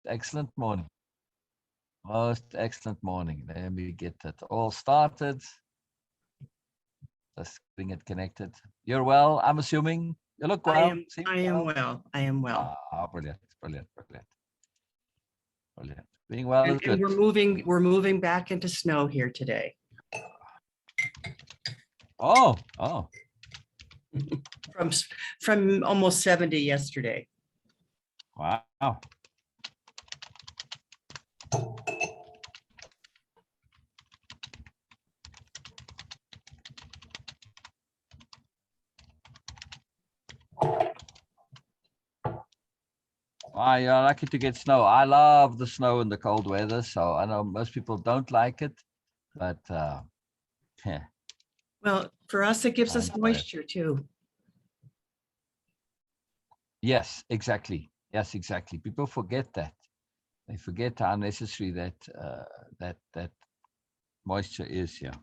excellent morning. Most excellent morning. Let me get it all started. Just getting it connected. You're well, I'm assuming. You look well. Seem I am well. well. I am well. Ah, brilliant, brilliant, brilliant, brilliant. Being well is And good. we're moving back into snow here today. Oh. From from almost 70 yesterday. Wow. You're lucky to get snow. I love the snow and the cold weather, so I know most people don't like it, but yeah, Well, for us, it gives I us enjoy it. moisture too. Yes, exactly. Yes, exactly. People forget that. They forget how necessary that moisture is here.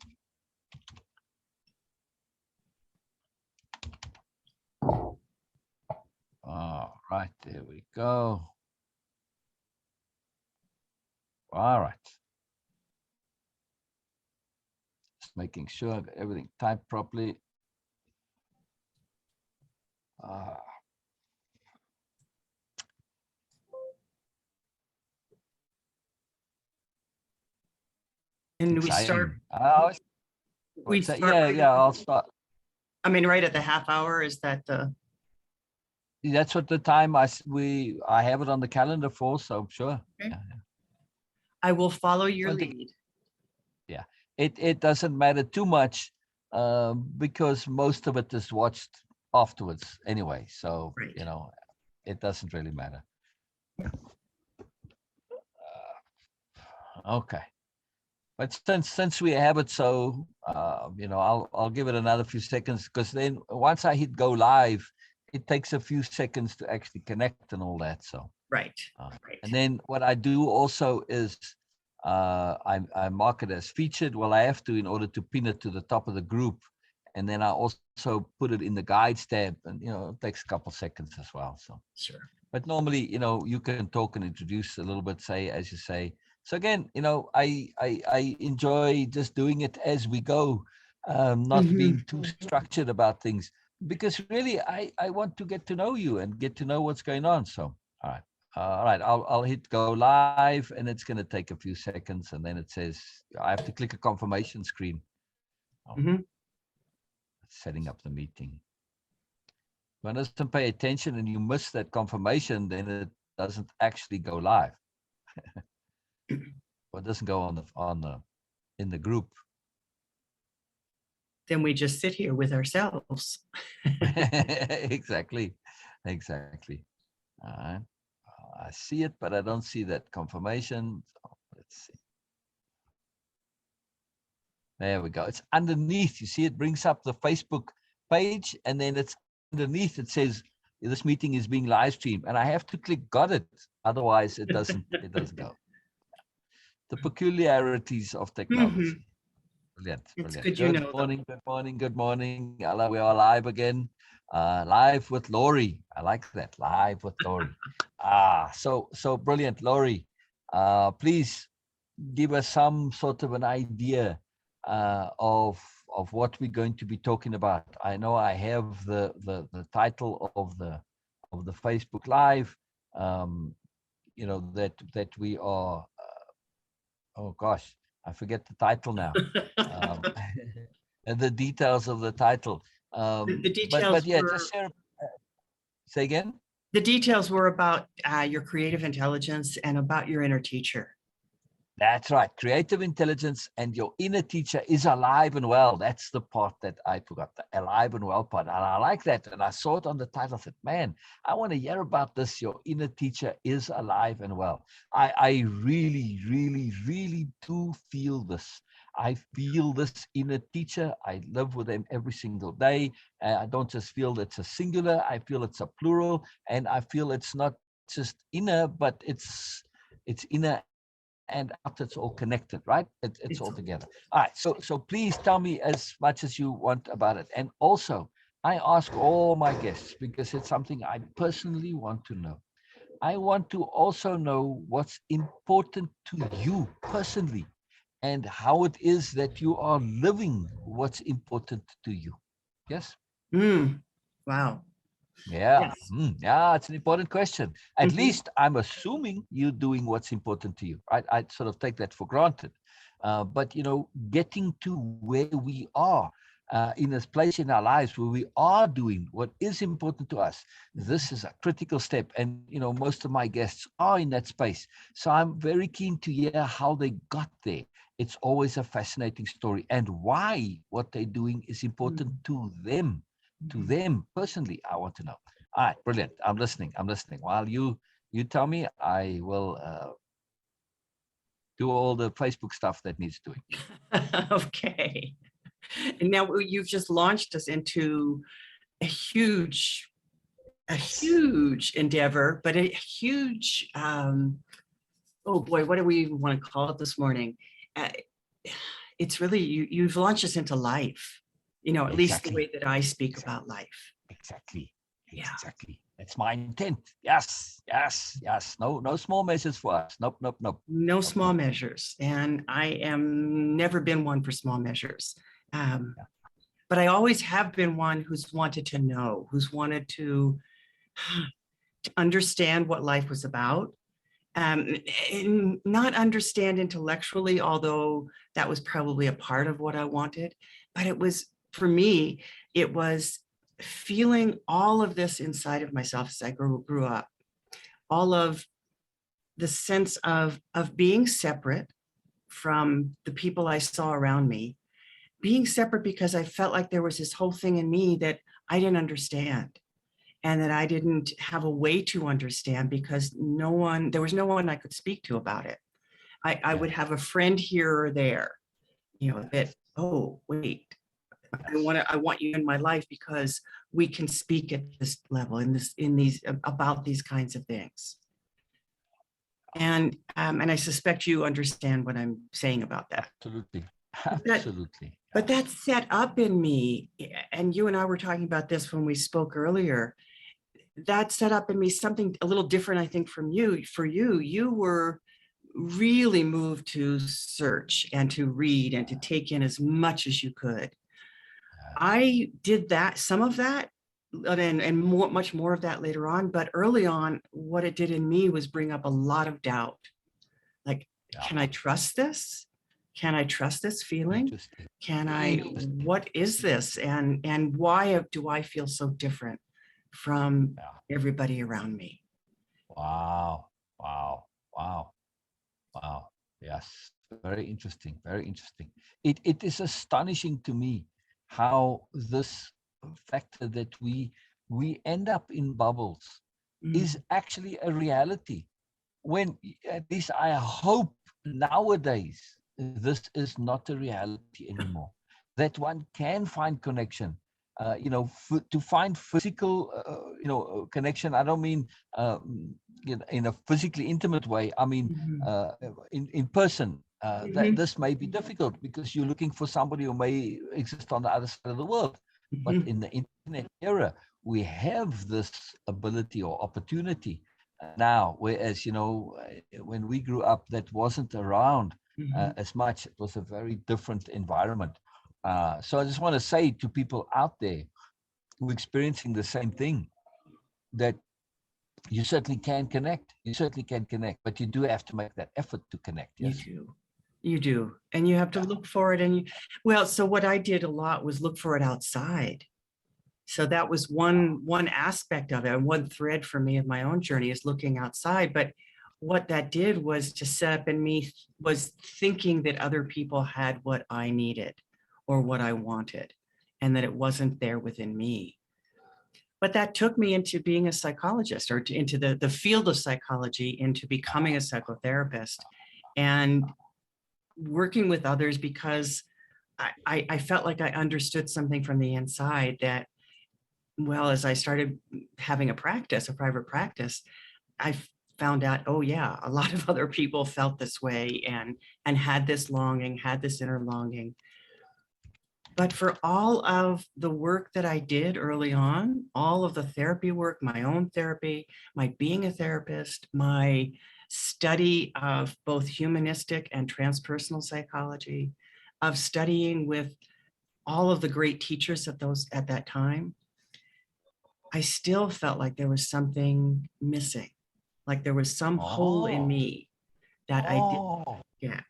All right, there we go. All right. Just making sure I got everything typed properly. And Exciting. we start right Yeah, I'll start. I mean, right at the half hour, is that the, That's what the time I have it on the calendar for, so sure. Okay. Yeah. I will follow your Don't think- lead. Yeah, it doesn't matter too much because most of it is watched afterwards anyway. So Right. it doesn't really matter. Okay, but since we have it, so I'll give it another few seconds because then once I hit go live, it takes a few seconds to actually connect and all that. So Right. and then what I do also is I mark it as featured. Well, I have to in order to pin it to the top of the group, and then I also put it in the guides tab, and it takes a couple seconds as well. So Sure. but normally, you can talk and introduce a little bit, say as you say. So again, I enjoy just doing it as we go, not being too structured about things, because really I want to get to know you and get to know what's going on. So all right, I'll hit go live, and it's going to take a few seconds, and then it says I have to click a confirmation screen. Setting up the meeting. When it doesn't pay attention and you miss that confirmation, then it doesn't actually go live. Or it doesn't go in the group. Then we just sit here with ourselves. Exactly. All right. I see it, but I don't see that confirmation. So let's see. There we go. It's underneath. You see, it brings up the Facebook page, and then it's underneath. It says this meeting is being live streamed, and I have to click got it. Otherwise, it doesn't go. The peculiarities of technology. Brilliant. It's Brilliant. good, Good morning. Hello, we are live again. Live with Laurie. I like that. Live with Laurie. So brilliant, Laurie. Please give us some sort of an idea of what we're going to be talking about. I know I have the title of the Facebook Live. That we are. Oh gosh, I forget the title now. And the details of the title. The details but yeah, were, just share. Say again. The details were about your creative intelligence and about your inner teacher. That's right. Creative intelligence and your inner teacher is alive and well. That's the part that I forgot, the alive and well part. And I like that. And I saw it on the title. I said, man, I want to hear about this. Your inner teacher is alive and well. I really, really, really do feel this. I feel this inner teacher. I live with them every single day. I don't just feel it's a singular. I feel it's a plural. And I feel it's not just inner, but it's inner and out, it's all connected, right? It's all together. All right, so please tell me as much as you want about it. And also, I ask all my guests, because it's something I personally want to know. I want to also know what's important to you personally and how it is that you are living what's important to you. Yes? Wow. Yeah. Yes. Yeah, it's an important question. At Mhm. least I'm assuming you're doing what's important to you. I sort of take that for granted. But, getting to where we are in this place in our lives where we are doing what is important to us, this is a critical step. And, most of my guests are in that space. So I'm very keen to hear how they got there. It's always a fascinating story and why what they're doing is important to them. To Mhm. them personally, I want to know. All right, brilliant. I'm listening. I'm listening. While you tell me, I will do all the Facebook stuff that needs doing. Okay. And now you've just launched us into a huge, a Yes. huge endeavor, but a huge, oh boy, what do we even want to call it this morning? Uh, it's really, you've launched us into life, at least the Exactly. way that I speak Exactly. about life. Exactly. Yeah. Exactly. That's my intent. Yes. Yes. Yes. No small measures for us. Nope. Nope. Nope. No Nope. small Nope. measures. And I am never been one for small measures. Um, Yeah. but I always have been one who's wanted to know, who's wanted to understand what life was about, and not understand intellectually, although that was probably a part of what I wanted. But it was, for me, it was feeling all of this inside of myself as I grew up, all of the sense of being separate from the people I saw around me, being separate because I felt like there was this whole thing in me that I didn't understand and that I didn't have a way to understand because there was no one I could speak to about it. I Yeah. would have a friend here or there, that, oh, wait, Yes. I want you in my life because we can speak at this level in these, about these kinds of things. And I suspect you understand what I'm saying about that. Absolutely. But that, Absolutely. but Yeah. that set up in me, and you and I were talking about this when we spoke earlier, that set up in me something a little different, I think, from you. For you, you were really moved to search and to read and to take in as much as you could. I did that, some of that, and more, much more of that later on. But early on, what it did in me was bring up a lot of doubt. Like, Yeah. can I trust this? Can I trust this feeling? Interesting. Interesting. What is this? And why do I feel so different from Yeah. everybody around me? Wow. Wow. Wow. Wow. Yes. Very interesting. Very interesting. It is astonishing to me how this factor that we end up in bubbles is Mm, actually a reality. When at least I hope nowadays this is not a reality anymore. That one can find connection. To find physical, connection. I don't mean in a physically intimate way. I mean mhm, uh, in person. That mhm, this may be difficult because you're looking for somebody who may exist on the other side of the world. But mhm, in the internet era, we have this ability or opportunity now, whereas when we grew up, that wasn't around mhm. as much. It was a very different environment. So I just want to say to people out there who are experiencing the same thing that you certainly can connect. You certainly can connect, but you do have to make that effort to connect. You Yes. do. You do. And you have to Yeah. look for it. Well, so what I did a lot was look for it outside. So that was one aspect of it, and one thread for me of my own journey is looking outside. But what that did was to set up in me was thinking that other people had what I needed or what I wanted, and that it wasn't there within me. But that took me into being a psychologist, or into the field of psychology, into becoming a psychotherapist and working with others, because I felt like I understood something from the inside that, well, as I started having a private practice, I found out, oh yeah, a lot of other people felt this way and had this longing, had this inner longing. But for all of the work that I did early on, all of the therapy work, my own therapy, my being a therapist, my study of both humanistic and transpersonal psychology, of studying with all of the great teachers at that time, I still felt like there was something missing, like there was some hole in Oh, me that I didn't oh, get.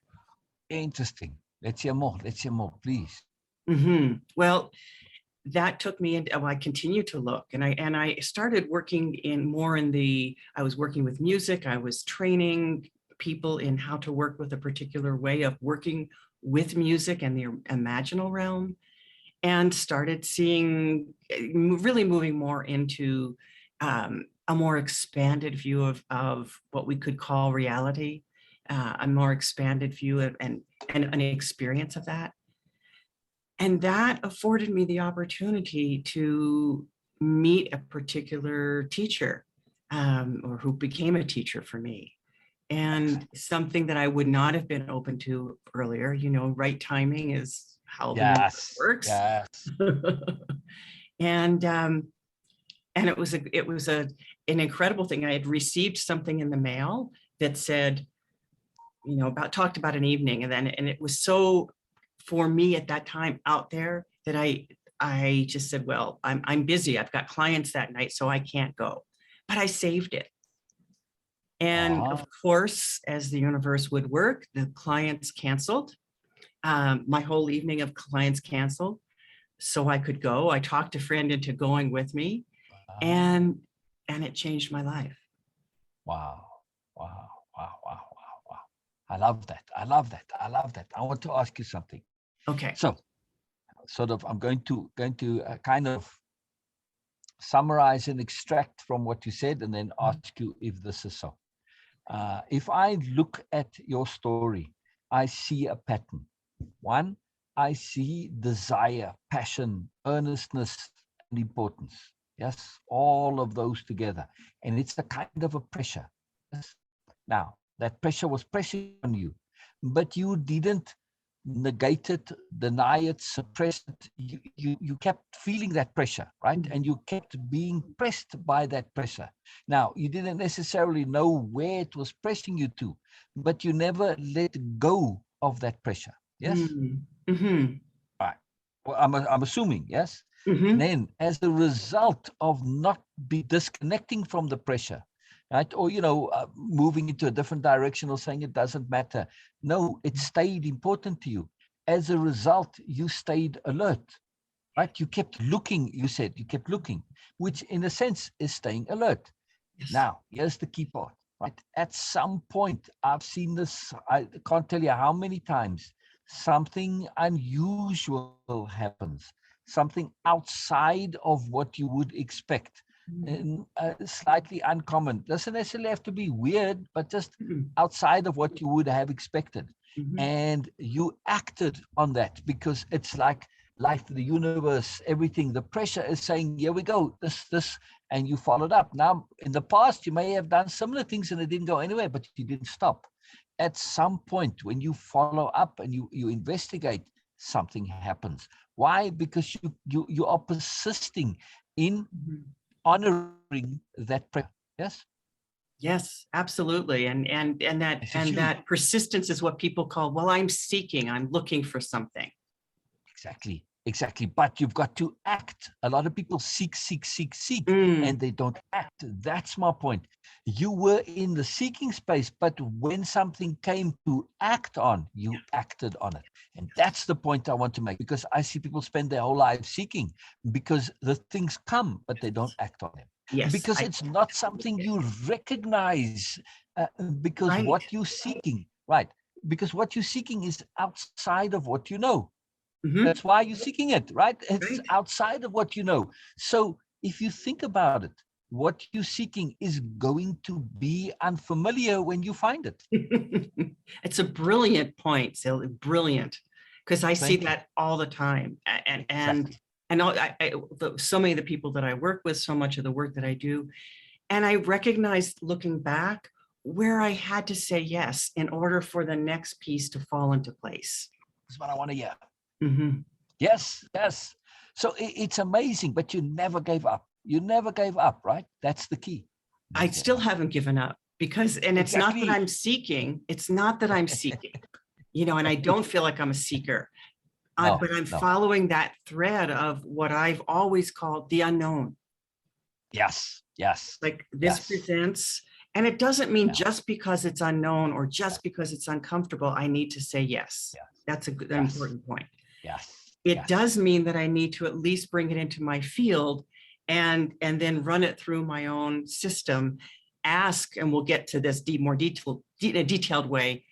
interesting. Let's hear more. Let's hear more, please. Well, that took me into, I continued to look, and I started working I was working with music. I was training people in how to work with a particular way of working with music and the imaginal realm, and started seeing, really moving more into a more expanded view of what we could call reality, a more expanded view and an experience of that. And that afforded me the opportunity to meet a particular teacher, or who became a teacher for me. And something that I would not have been open to earlier, right timing is how the universe Yes, works. yes. and it was an incredible thing. I had received something in the mail that said, talked about an evening, and it was so, for me at that time, out there, that I just said, well, I'm busy. I've got clients that night, so I can't go. But I saved it. And Uh-huh. of course, as the universe would work, the clients canceled. My whole evening of clients canceled, so I could go. I talked a friend into going with me, Ah, and it changed my life. wow, wow, wow, wow, wow, wow. I love that. I love that. I love that. I want to ask you something. Okay. So, sort of, I'm going to kind of summarize and extract from what you said, and then ask you if this is so. If I look at your story, I see a pattern. One, I see desire, passion, earnestness, and importance. Yes, all of those together. And it's a kind of a pressure. Yes. Now, that pressure was pressing on you, but you didn't negate it, deny it, suppress it. You kept feeling that pressure, right? And you kept being pressed by that pressure. Now, you didn't necessarily know where it was pressing you to, but you never let go of that pressure. Yes? Mm-hmm. Right. Well, I'm assuming, yes? Mm-hmm. Then, as a result of not be disconnecting from the pressure, right? Or, moving into a different direction or saying it doesn't matter. No, it stayed important to you. As a result, you stayed alert, right? You kept looking, you said, you kept looking, which in a sense is staying alert. Yes. Now, here's the key part, right? At some point, I've seen this, I can't tell you how many times, something unusual happens, something outside of what you would expect, and slightly uncommon. Doesn't necessarily have to be weird, but just outside of what you would have expected. Mm-hmm. And you acted on that because it's like life, the universe, everything, the pressure is saying, here we go, this, and you followed up. Now, in the past, you may have done similar things and it didn't go anywhere, but you didn't stop. At some point, when you follow up and you investigate, something happens. Why? Because you are persisting in honoring that pressure. Yes. Yes, absolutely. This is And huge. that persistence is what people call, well, I'm seeking, I'm looking for something. Exactly. But you've got to act. A lot of people seek, and they don't act. That's my point. You were in the seeking space, but when something came to act on, you acted on it. And that's the point I want to make, because I see people spend their whole life seeking because the things come, but they don't act on them. Yes. Because it's not something you recognize, because Right. what you're seeking, right? Because what you're seeking is outside of what you know. Mm-hmm. That's why you're seeking it, right? It's Right. outside of what you know. So if you think about it, what you're seeking is going to be unfamiliar when you find it. It's a brilliant point, Silly. Brilliant. Because I see Thank you. that all the time. Exactly. So many of the people that I work with, so much of the work that I do, and I recognized, looking back, where I had to say yes in order for the next piece to fall into place. That's what I want to hear. Mm-hmm. Yes, yes. So it's amazing, but you never gave up. You never gave up, right? That's the key. I still haven't given up because, and it's not that Exactly. I'm seeking. It's not that I'm seeking, and I don't feel like I'm a seeker, No, but I'm no. following that thread of what I've always called the unknown. Yes, yes. Like this Yes. presents, and it doesn't mean Yeah. just because it's unknown or just because it's uncomfortable, I need to say yes. Yes. That's an Yes. important point. Yes. It Yes. does mean that I need to at least bring it into my field and then run it through my own system, ask, and we'll get to this more detailed way,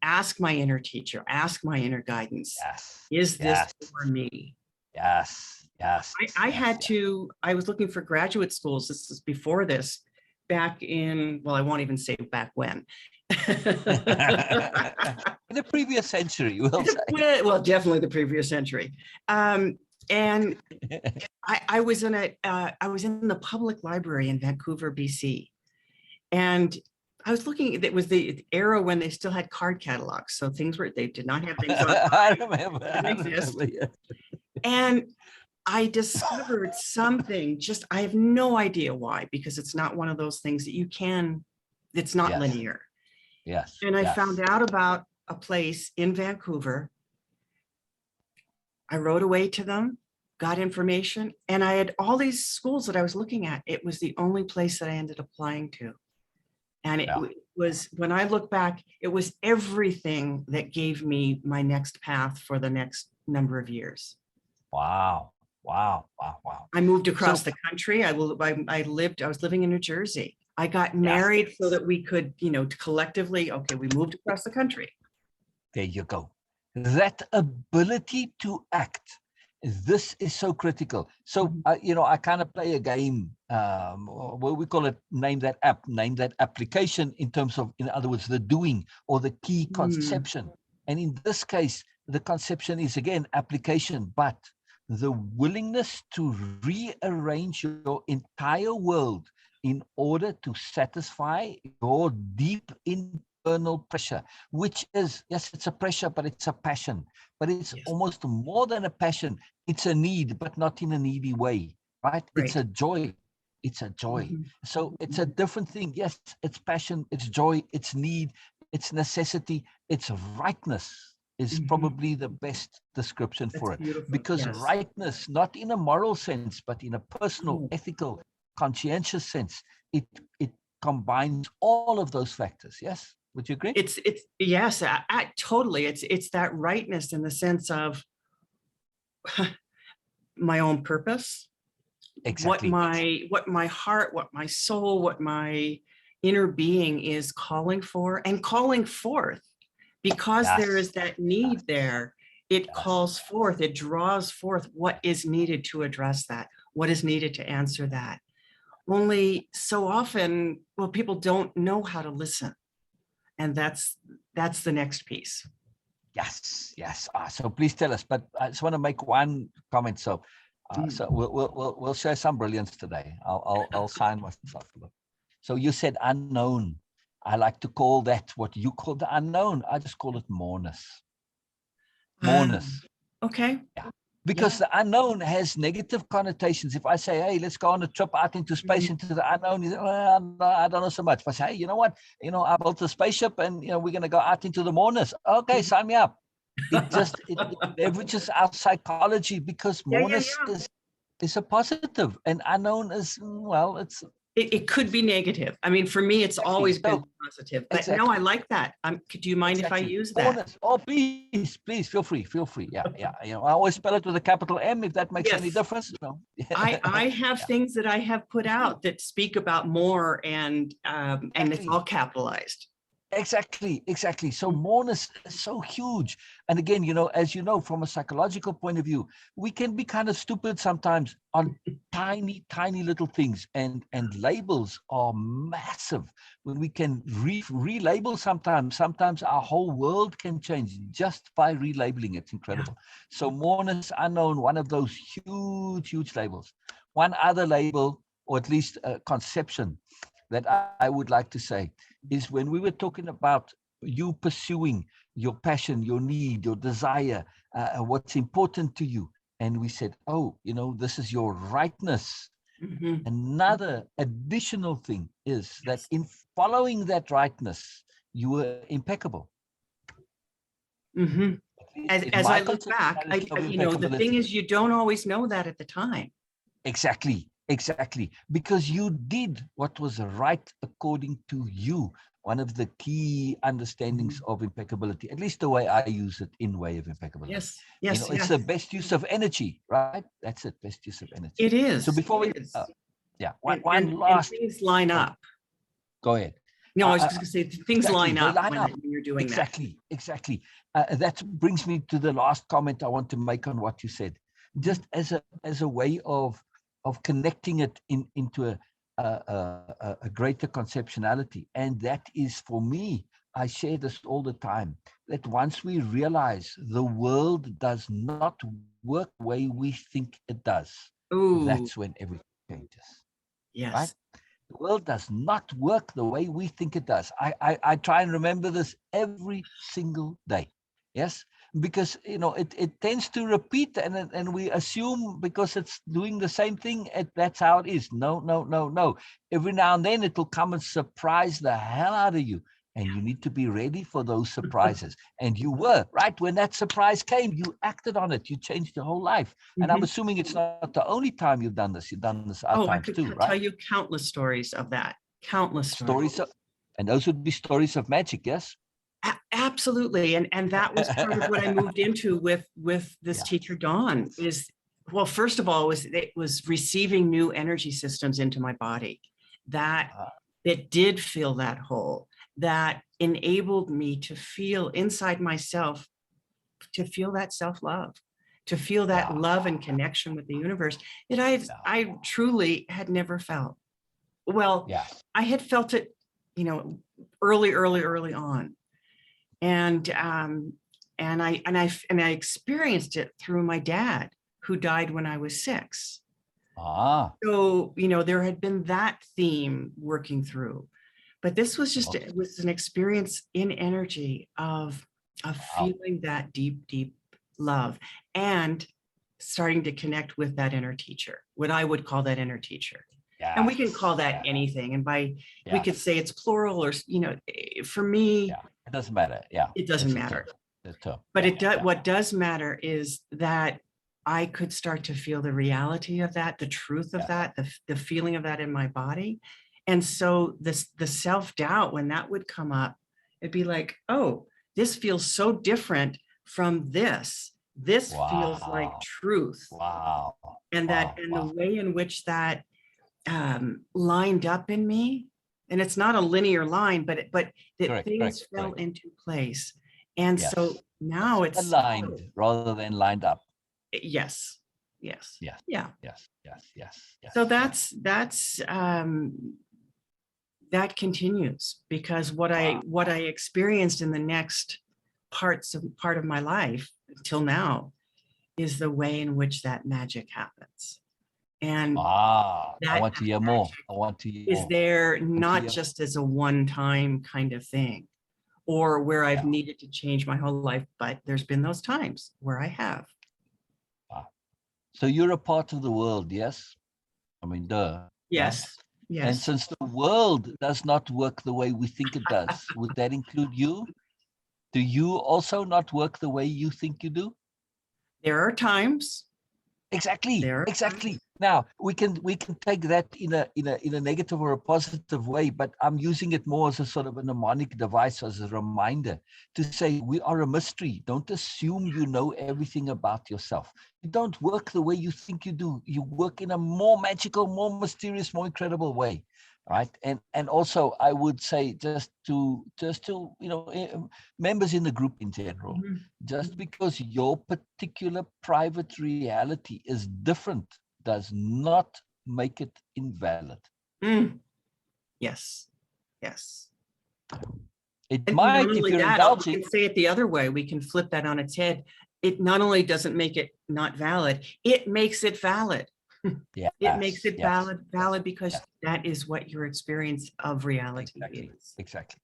ask my inner teacher, ask my inner guidance, Yes. is this Yes. for me? Yes. Yes. I Yes. had to, I was looking for graduate schools, this is before this, back in, well, I won't even say back when. In the previous century, we'll say. Well, definitely the previous century. And I was in the public library in Vancouver, BC. And I was looking, it was the era when they still had card catalogs. So they did not have things on. I remember. Yes. And I discovered something, I have no idea why, because it's not one of those things that it's not Yes. linear. Yes. And I found out about a place in Vancouver. I wrote away to them, got information, and I had all these schools that I was looking at. It was the only place that I ended up applying to. And it was, when I look back, it was everything that gave me my next path for the next number of years. Wow. Wow. Wow. Wow. I moved across the country. I was living in New Jersey. I got married so that we could, collectively, okay, we moved across the country. There you go. That ability to act, this is so critical. So, I kind of play a game, what we call it, name that application in terms of, in other words, the doing or the key conception. And in this case, the conception is, again, application, but the willingness to rearrange your entire world in order to satisfy your deep internal pressure, which is, yes, it's a pressure, but it's a passion. But it's almost more than a passion. It's a need, but not in a needy way, right? It's a joy. It's a joy. So it's a different thing. Yes, it's passion, it's joy, it's need, it's necessity, it's rightness is probably the best description for it. Beautiful. Because rightness, not in a moral sense, but in a personal, ethical, conscientious sense, it combines all of those factors. Yes, would you agree? It's yes, I totally. It's that rightness in the sense of my own purpose, exactly. what my heart, what my soul, what my inner being is calling for and calling forth. Because there is that need there, it calls forth, it draws forth what is needed to address that, what is needed to answer that. Only so often, well, people don't know how to listen. And that's the next piece. Yes. So please tell us, but I just want to make one comment. So we'll share some brilliance today. I'll sign myself. So you said unknown. I like to call that what you call the unknown. I just call it moreness. Okay. Yeah. Because the unknown has negative connotations. If I say, hey, let's go on a trip out into space, into the unknown, you say, well, I don't know so much. If I say, hey, you know what? I built a spaceship and, we're going to go out into the moreness. Okay, sign me up. It leverages our psychology because moreness is a positive and unknown is, well, it could be negative. I mean, for me, it's always been positive. But no, I like that. Do you mind if I use that? Oh, please, feel free. Yeah. I always spell it with a capital M if that makes any difference. I have things that I have put out that speak about more and it's all capitalized. Exactly. So moreness is so huge. And again, as you know, from a psychological point of view, we can be kind of stupid sometimes on tiny little things, and labels are massive. When we can relabel sometimes our whole world can change just by relabeling. It's incredible. So moreness, unknown, one of those huge labels. One other label, or at least a conception that I would like to say, is when we were talking about you pursuing your passion, your need, your desire, what's important to you. and we said, oh, this is your rightness. Mhm. Another additional thing is that Yes. in following that rightness, you were impeccable. Mhm. At least in As my I look back, conceptuality of the thing impeccability. is, you don't always know that at the time. Exactly. Because you did what was right according to you. One of the key understandings of impeccability, at least the way I use it in way of impeccability. Yes, yes, It's yes. the best use of energy, right? That's it, best use of energy. It So is. before we, It is. one And last, things line oh, up. go ahead. No, I was just going to say things Exactly, line they up line up. when you're doing that. Exactly. That brings me to the last comment I want to make on what you said. Just as a way of connecting it into a greater conceptuality, and that is for me. I share this all the time. That once we realize the world does not work the way we think it does, Ooh, that's when everything changes. yes. Right? The world does not work the way we think it does. I try and remember this every single day. Yes, because it tends to repeat, and we assume because it's doing the same thing, that's how it is. No. Every now and then it will come and surprise the hell out of you, and you need to be ready for those surprises. And you were right when that surprise came. You acted on it. You changed your whole life. And I'm assuming it's not the only time you've done this. You've done this other Oh, I times could too, tell right? you countless stories of that. Countless stories. And those would be stories of magic, yes? Absolutely. And that was part of what I moved into with this Yeah. teacher, Dawn, is, well, first of all, it was receiving new energy systems into my body that did fill that hole, that enabled me to feel inside myself, to feel that self-love, to feel that love and connection with the universe that I truly had never felt. Well, I had felt it, early on. And I experienced it through my dad, who died when I was 6. So, there had been that theme working through, but this was just, it was an experience in energy of feeling that deep love and starting to connect with that inner teacher, what I would call that inner teacher. And we can call that anything. And we could say it's plural, or, for me, it doesn't matter. Yeah. It doesn't matter. But what does matter is that I could start to feel the reality of that, the truth of that, the feeling of that in my body. And so the self-doubt, when that would come up, it'd be like, oh, this feels so different from this. This feels like truth. Wow. And the way in which that lined up in me, and it's not a linear line, but things fell into place. And so now it's aligned rather than lined up. Yes. Yeah. Yes. So that's that continues, because what I experienced in the next part of my life till now is the way in which that magic happens. And I want to hear more. Is there not just as a one-time kind of thing, or where I've needed to change my whole life, but there's been those times where I have. So you're a part of the world, yes? I mean, duh. Yes. Right? And since the world does not work the way we think it does, would that include you? Do you also not work the way you think you do? There are times. Exactly. Now we can take that in a negative or a positive way, but I'm using it more as a sort of a mnemonic device, as a reminder to say we are a mystery. Don't assume you know everything about yourself. You don't work the way you think you do. You work in a more magical, more mysterious, more incredible way. Right. And also I would say just to members in the group in general, just because your particular private reality is different does not make it invalid. Yes. It might, if you're indulging. We can say it the other way. We can flip that on its head. It not only doesn't make it not valid, it makes it valid. It makes it valid because that is what your experience of reality is. Exactly.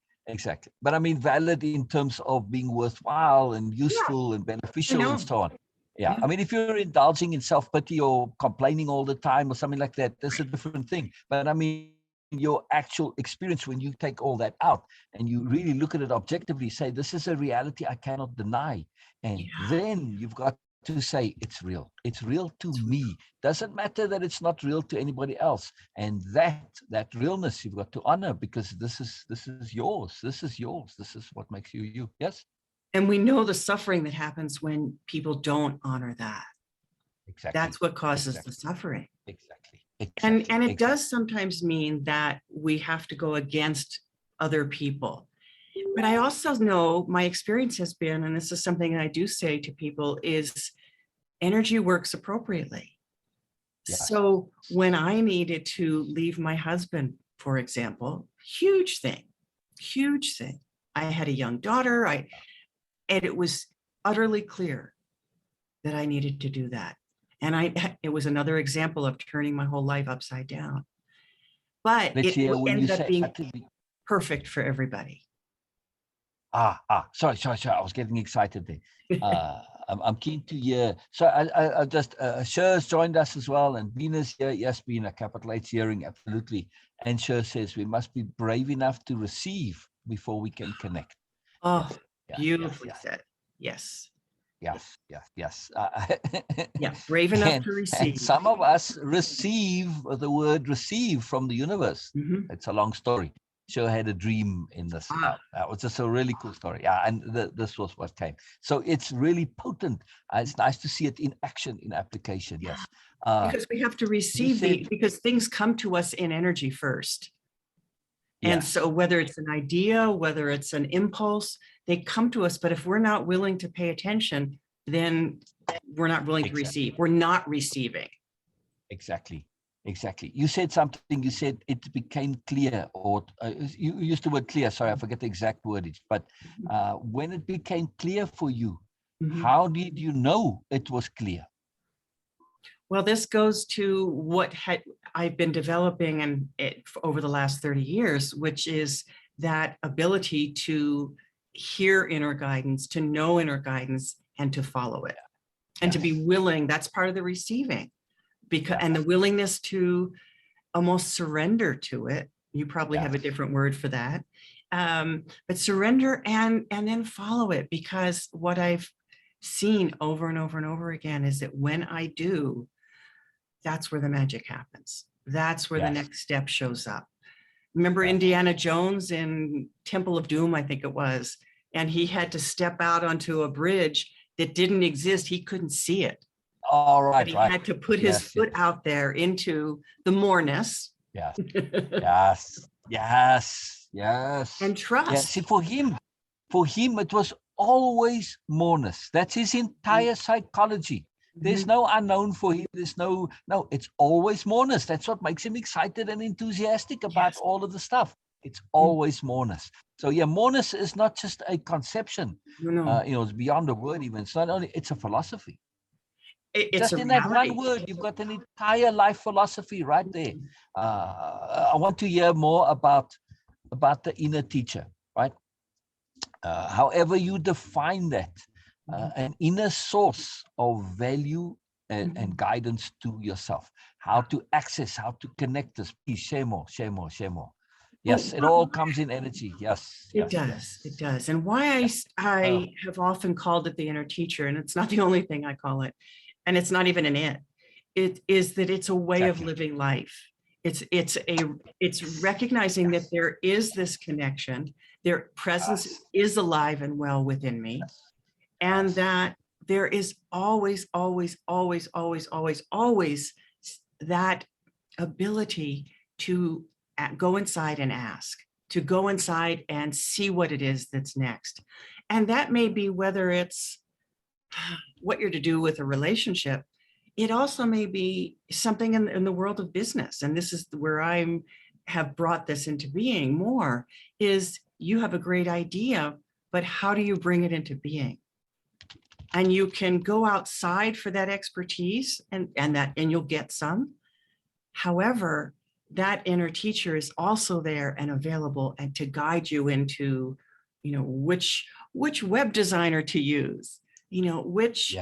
But I mean valid in terms of being worthwhile and useful and beneficial and so on. Yeah. I mean, if you're indulging in self-pity or complaining all the time or something like that, that's a different thing. But I mean, your actual experience, when you take all that out and you really look at it objectively, say, this is a reality I cannot deny. And then you've got to say, it's real. It's real to me. Doesn't matter that it's not real to anybody else. And that realness you've got to honor, because this is yours. This is yours. This is what makes you you. Yes. And we know the suffering that happens when people don't honor that. Exactly. That's what causes the suffering. Exactly. And it does sometimes mean that we have to go against other people. But I also know my experience has been, and this is something I do say to people, is energy works appropriately. Yes. So when I needed to leave my husband, for example, huge thing. I had a young daughter, and it was utterly clear that I needed to do that. And it was another example of turning my whole life upside down. But it ended up being perfect for everybody. Sorry. I was getting excited there. I'm keen to hear. So I just, Sher's joined us as well, and Venus here. Yes, being a capital H hearing, absolutely. And Sher says we must be brave enough to receive before we can connect. Oh, yes. Beautifully said. Yes. Yes. Yeah, brave enough to receive. And some of us receive the word receive from the universe. Mm-hmm. It's a long story. Sure had a dream in this. That was just a really cool story. Yeah, and this was what came. So it's really potent. It's nice to see it in action, in application. Yes. Because we have to receive because things come to us in energy first. And so whether it's an idea, whether it's an impulse, they come to us. But if we're not willing to pay attention, then we're not willing to receive. We're not receiving. Exactly. You said something. You said it became clear, or you used the word clear. Sorry, I forget the exact wordage. But when it became clear for you, how did you know it was clear? Well, this goes to what I've been developing over the last 30 years, which is that ability to hear inner guidance, to know inner guidance, and to follow it, and to be willing. That's part of the receiving, and the willingness to almost surrender to it. You probably have a different word for that, but surrender and then follow it, because what I've seen over and over and over again is that when I do, that's where the magic happens. That's where the next step shows up. Remember Indiana Jones in Temple of Doom, I think it was, and he had to step out onto a bridge that didn't exist. He couldn't see it. All right. But he had to put his foot out there into the moreness. Yes. And trust. Yeah. See, for him, it was always moreness. That's his entire psychology. There's no unknown for him. There's no, it's always moreness. That's what makes him excited and enthusiastic about all of the stuff. It's always moreness. So moreness is not just a conception. It's beyond a word even. It's not only, it's a philosophy. It's just in that one word, you've got an entire life philosophy right there. I want to hear more about the inner teacher, right? However you define that, an inner source of value and guidance to yourself. How to access, how to connect this. Please share more. Yes, it all comes in energy. Yes. It does. And why I have often called it the inner teacher, and it's not the only thing I call it, and it's not even it is that it's a way of living life. It's recognizing that there is this connection, their presence is alive and well within me, and that there is always that ability to go inside and ask, to go inside and see what it is that's next. And that may be whether it's what you're to do with a relationship. It also may be something in the world of business. And this is where have brought this into being more, is you have a great idea, but how do you bring it into being? And you can go outside for that expertise and you'll get some. However, that inner teacher is also there and available and to guide you into, which web designer to use, which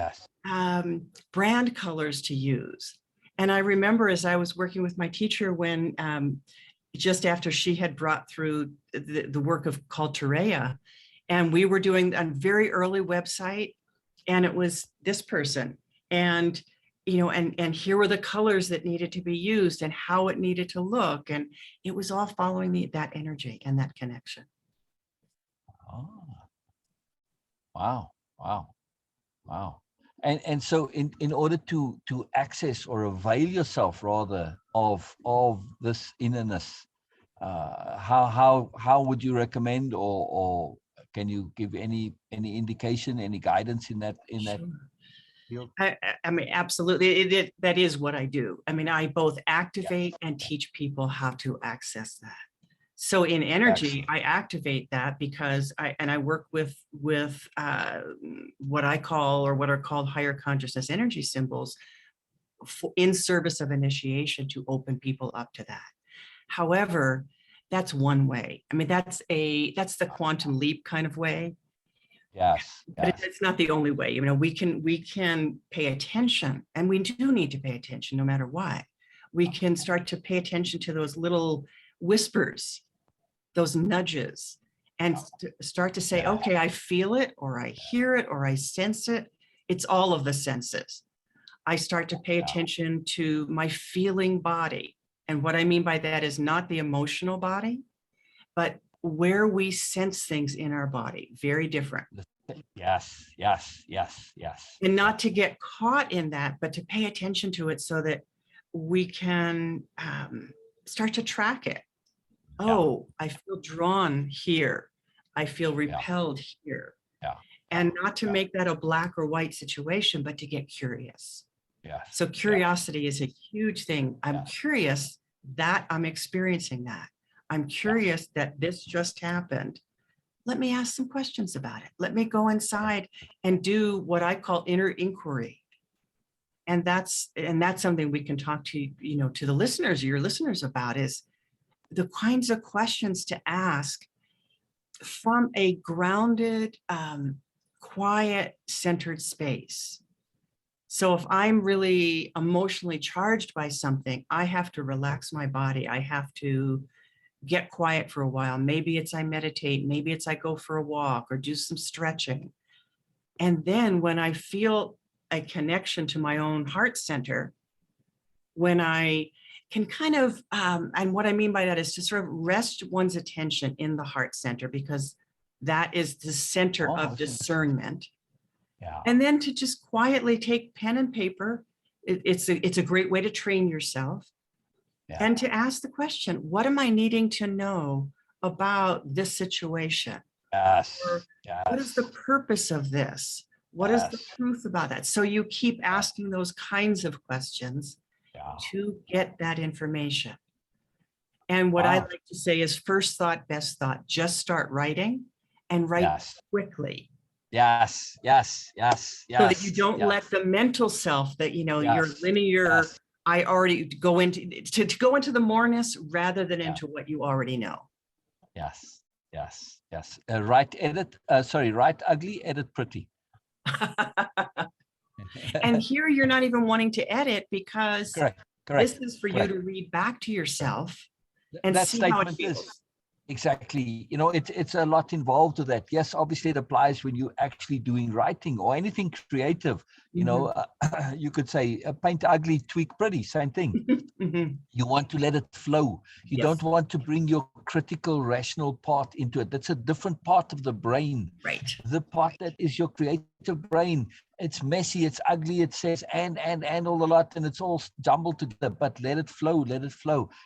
brand colors to use. And I remember as I was working with my teacher when just after she had brought through the work of called Terea, and we were doing a very early website, and it was this person, and and here were the colors that needed to be used and how it needed to look, and it was all following that energy and that connection. Oh, wow. And so in order to access or avail yourself rather of this innerness, how would you recommend, or can you give any indication, any guidance in that Sure. field? I mean, absolutely. That is what I do. I mean, I both activate and teach people how to access that. So in energy, I activate that because I work with what I call, or what are called, higher consciousness energy symbols in service of initiation to open people up to that. However, that's one way. I mean, that's the quantum leap kind of way. Yes. But it's not the only way. We can pay attention, and we do need to pay attention no matter what. We can start to pay attention to those little whispers, those nudges, and start to say, okay, I feel it, or I hear it, or I sense it. It's all of the senses. I start to pay attention to my feeling body. And what I mean by that is not the emotional body, but where we sense things in our body. Very different. Yes. And not to get caught in that, but to pay attention to it so that we can start to track it. Oh, I feel drawn here. I feel repelled here. And not to make that a black or white situation, but to get curious. So curiosity is a huge thing. I'm curious that I'm experiencing that. I'm curious that this just happened. Let me ask some questions about it. Let me go inside and do what I call inner inquiry. And that's something we can talk to, to the listeners, your listeners, about, is the kinds of questions to ask from a grounded, quiet, centered space. So if I'm really emotionally charged by something, I have to relax my body. I have to get quiet for a while. Maybe it's I meditate, maybe it's I go for a walk or do some stretching. And then when I feel a connection to my own heart center, when I can kind of, and what I mean by that is to sort of rest one's attention in the heart center, because that is the center of discernment. And then to just quietly take pen and paper. It's a great way to train yourself. And to ask the question, what am I needing to know about this situation? What is the purpose of this? What is the truth about that? So you keep asking those kinds of questions to get that information. And what I like to say is, first thought, best thought. Just start writing, and write quickly. Yes. So that you don't let the mental self that, your linear, I already go into the moreness rather than into what you already know. Yes. Write ugly, edit pretty. And here you're not even wanting to edit, because correct. This is for you to read back to yourself and that see how it feels. Exactly. It's a lot involved with that. Yes, obviously it applies when you're actually doing writing or anything creative. You could say paint ugly, tweak pretty, same thing. You want to let it flow. You don't want to bring your critical, rational part into it. That's a different part of the brain. Right. The part that is your creative brain. It's messy, it's ugly, it says and all a lot, and it's all jumbled together, but let it flow.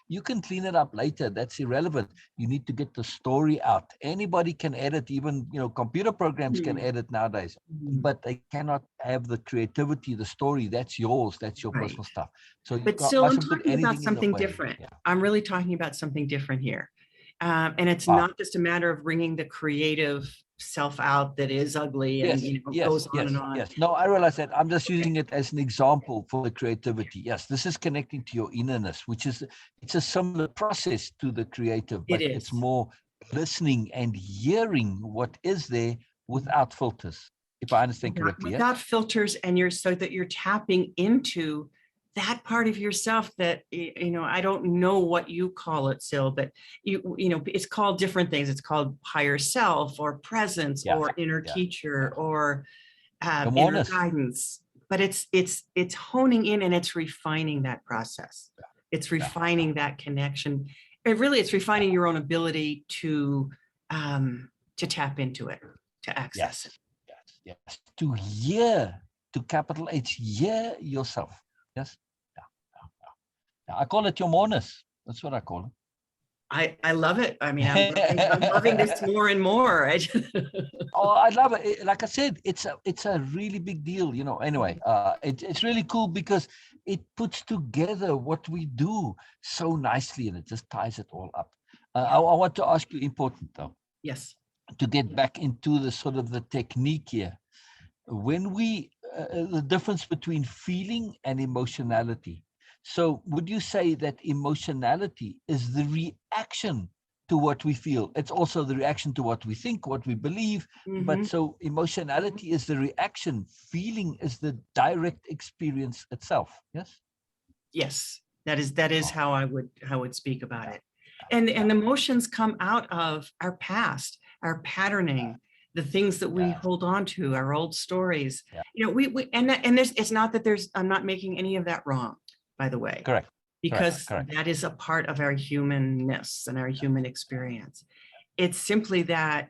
You can clean it up later. That's irrelevant. You need to get the story out. Anybody can edit, even, computer programs can edit nowadays, but they cannot have the creativity, the story. That's yours. That's your personal stuff. So but still, I'm talking about something different. I'm really talking about something different here. And it's not just a matter of bringing the creative self out that is ugly and goes on and on. Yes. No, I realize that. I'm just using it as an example for the creativity. Yes, this is connecting to your innerness, which is, it's a similar process to the creative, but it's more listening and hearing what is there without filters. if I understand correctly. Without filters, and so that you're tapping into that part of yourself that, I don't know what you call it, Sil, but it's called different things. It's called higher self or presence or inner teacher or inner guidance. But it's honing in, and it's refining that process. It's refining that connection. It's refining your own ability to tap into it, to access it. Yes. To hear, to capital H, hear yourself. Yes. Yeah. I call it your moreness. That's what I call it. I love it. I mean, I'm loving this more and more. Oh, I love it. Like I said, it's a really big deal. Anyway, it's really cool because it puts together what we do so nicely, and it just ties it all up. I want to ask you, important though. Yes. To get back into the sort of the technique here, when the difference between feeling and emotionality. So would you say that emotionality is the reaction to what we feel? It's also the reaction to what we think, what we believe. Mm-hmm. But so emotionality is the reaction. Feeling is the direct experience itself. Yes. Yes, that is how I would speak about it. And emotions come out of our past, our patterning, the things that we hold on to, our old stories. It's not that I'm not making any of that wrong, by the way. Correct. Because Correct. that is a part of our humanness and our human experience. It's simply that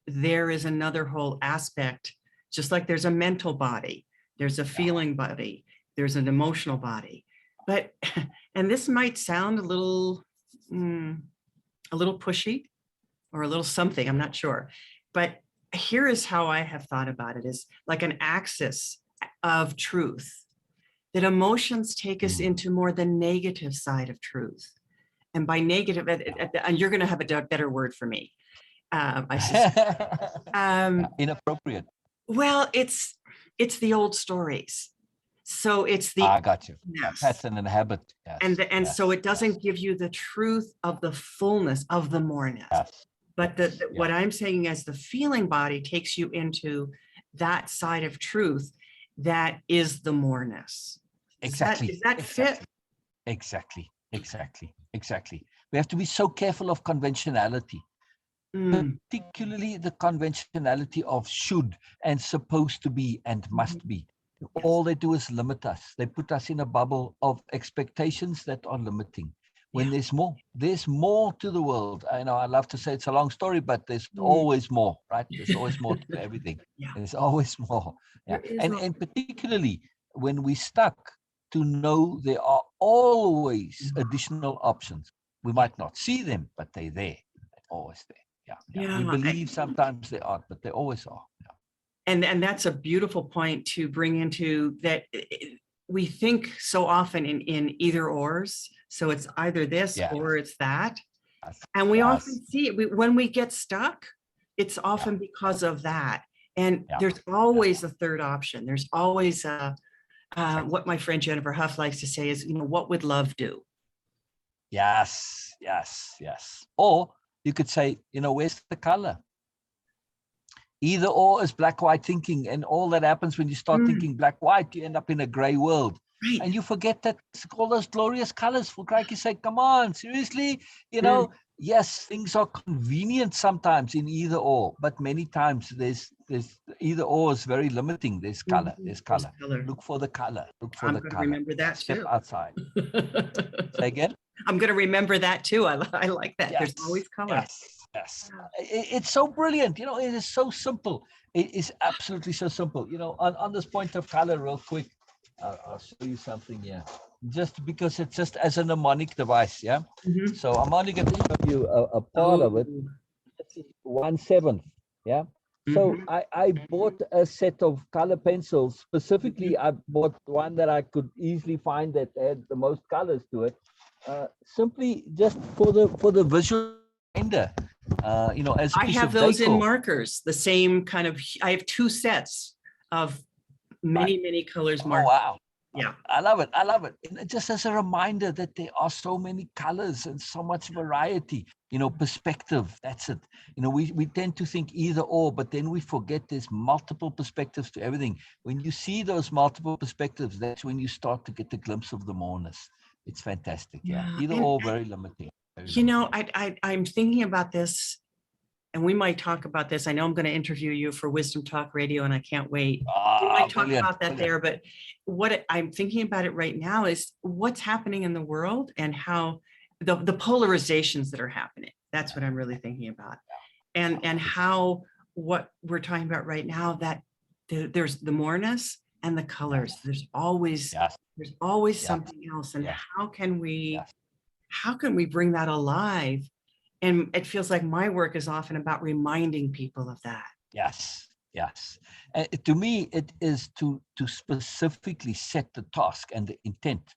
there is another whole aspect, just like there's a mental body, there's a feeling body, there's an emotional body. But, and this might sound a little pushy or a little something, I'm not sure. But here is how I have thought about it, is like an axis of truth, that emotions take us into more the negative side of truth. And by negative, and you're going to have a better word for me. I suspect. Inappropriate. Well, it's the old stories. So it's the I got you. Pattern and habit. Yes. So it doesn't give you the truth of the fullness of the moreness. Yes. But what I'm saying is the feeling body takes you into that side of truth that is the moreness. Exactly. Does that fit? Exactly. We have to be so careful of conventionality, particularly the conventionality of should and supposed to be and must be. All they do is limit us. They put us in a bubble of expectations that are limiting. When there's more to the world. I know I love to say it's a long story, but there's always more, right? There's always more to everything. There's always more. Yeah. And particularly when we're stuck, to know there are always additional options. We might not see them, but they're there. They're always there. Yeah. We believe sometimes they aren't, but they always are. Yeah. And that's a beautiful point to bring into that. We think so often in either ors. So it's either this or it's that. And we often see it when we get stuck. It's often because of that. And there's always a third option. There's always what my friend Jennifer Huff likes to say is, what would love do? Yes. Or you could say, where's the color? Either or is black-white thinking, and all that happens when you start thinking black-white, you end up in a gray world. Right. And you forget that all those glorious colors. For crikey's sake, come on, seriously, yes, things are convenient sometimes in either or, but many times there's either or is very limiting. There's color. There's color. Look for the color. I'm going to remember that too. Step outside. Say again. I'm going to remember that too. I like that. Yes. There's always color. Yes. It's so brilliant. It is so simple. It is absolutely so simple. On this point of color, real quick, I'll show you something here. Just because it's just as a mnemonic device, yeah. Mm-hmm. So I'm only going to show you a part of it. 1/7, yeah. So I bought a set of color pencils. Specifically, I bought one that I could easily find that had the most colors to it. Simply just for the visual reminder. As I have those in markers. The same kind of. I have 2 sets of many colors markers. Oh, wow. Yeah, I love it. And just as a reminder that there are so many colors and so much variety. Perspective, that's it. We tend to think either or, but then we forget there's multiple perspectives to everything. When you see those multiple perspectives, that's when you start to get a glimpse of the moreness. It's fantastic. Yeah. Yeah. Either And, or, very limiting. Very you know, limiting. I'm thinking about this, and we might talk about this. I know I'm going to interview you for Wisdom Talk Radio, and I can't wait. We might talk Brilliant, about that there, but what I'm thinking about it right now is what's happening in the world and how the polarizations that are happening. That's what I'm really thinking about. And how what we're talking about right now, that there's the moreness and the colors. Yes. There's always Yes. something else. And Yes. how can we Yes. bring that alive? And it feels like my work is often about reminding people of that. Yes. Yes. To me, it is to specifically set the task and the intent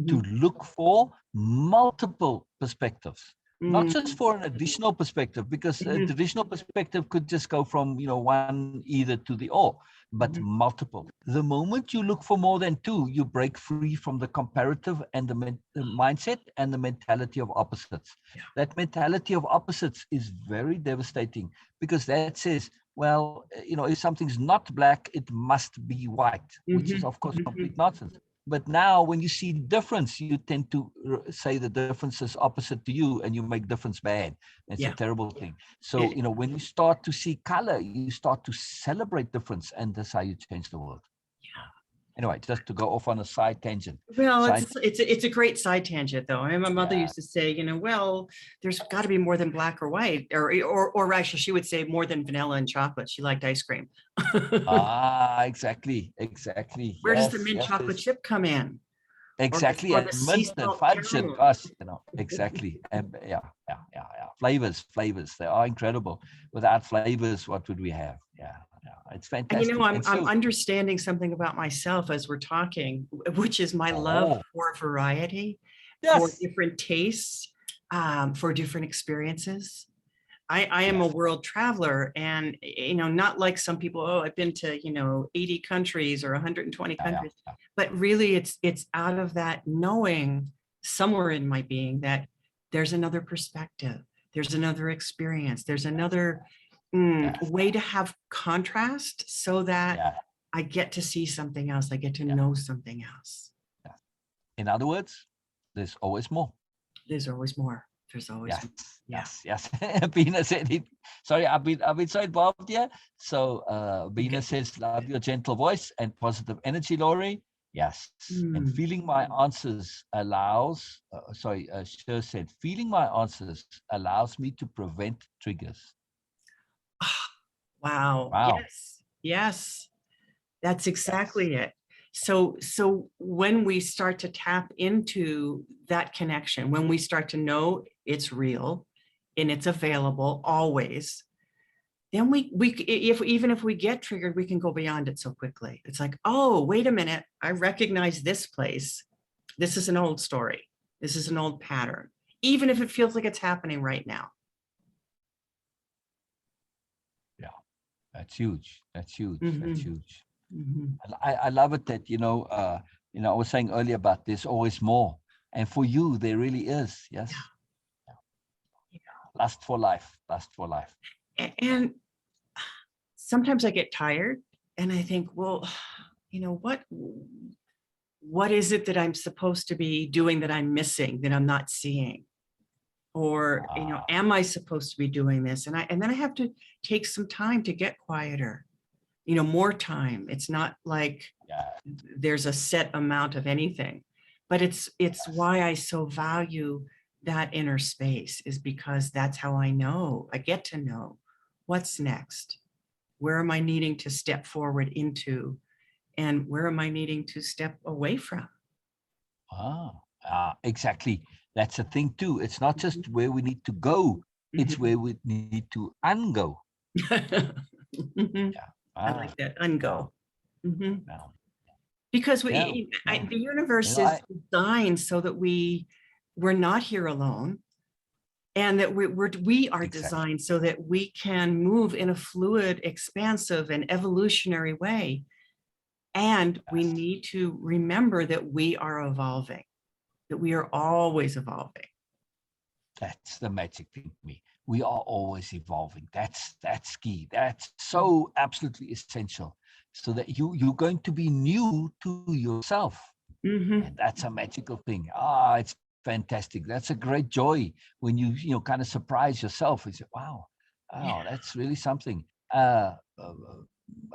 to look for multiple perspectives, not just for an additional perspective, because a traditional perspective could just go from, one either to the or, but multiple. The moment you look for more than two, you break free from the comparative and the mindset and the mentality of opposites. Yeah. That mentality of opposites is very devastating, because that says, well, if something's not black, it must be white, which is, of course, complete nonsense. But now when you see difference, you tend to say the difference is opposite to you, and you make difference bad. It's a terrible thing. So, when you start to see color, you start to celebrate difference, and that's how you change the world. Yeah. Anyway, just to go off on a side tangent. Well, it's a great side tangent, though. I mean, my mother used to say, well, there's got to be more than black or white, or actually, she would say more than vanilla and chocolate. She liked ice cream. Exactly. Where does the mint chocolate chip come in? Exactly, and mint and fudge and gosh, exactly. And yeah. Flavors, they are incredible. Without flavors, what would we have? Yeah. It's fantastic. And I'm understanding something about myself as we're talking, which is my love for variety, for different tastes, for different experiences. I am a world traveler, and not like some people, I've been to 80 countries or 120 countries, but really it's out of that knowing somewhere in my being that there's another perspective, there's another experience, there's another way to have contrast, so that I get to see something else, I get to know something else. In other words, there's always more. There's always more. There's always yes. Bina said it. Sorry, I've been so involved here. So Bina says, love your gentle voice and positive energy, Laurie. Yes. And feeling my answers allows, Sher said, feeling my answers allows me to prevent triggers. Wow. Yes. That's exactly it. So when we start to tap into that connection, when we start to know it's real and it's available always, then even if we get triggered, we can go beyond it so quickly. It's like, oh, wait a minute, I recognize this place. This is an old story. This is an old pattern, even if it feels like it's happening right now. Yeah, that's huge. That's huge. I love it that, I was saying earlier about there's always more. And for you, there really is. Yes. Yeah. Lust for life. And sometimes I get tired and I think, well, what is it that I'm supposed to be doing that I'm missing, that I'm not seeing? Or, am I supposed to be doing this? And then I have to take some time to get quieter. More time. It's not like there's a set amount of anything, but it's why I so value that inner space, is because that's how I get to know what's next. Where am I needing to step forward into, and where am I needing to step away from? Exactly. That's a thing too. It's not just where we need to go, it's where we need to ungo. I like that, ungo. Because the universe is designed so that we're not here alone, and that we are designed so that we can move in a fluid, expansive, and evolutionary way. And we need to remember that we are evolving, that we are always evolving. That's the magic thing to me. We are always evolving. That's key. That's so absolutely essential. So that you're going to be new to yourself. Mm-hmm. And that's a magical thing. It's fantastic. That's a great joy when you kind of surprise yourself and say, wow, Yeah. that's really something. I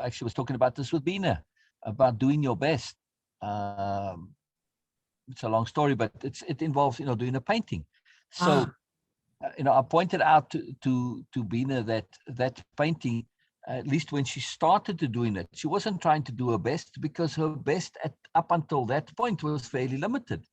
actually was talking about this with Bina, about doing your best. It's a long story, but it involves, doing a painting. So, I pointed out to Bina that painting, at least when she started to doing it, she wasn't trying to do her best, because her best up until that point was fairly limited.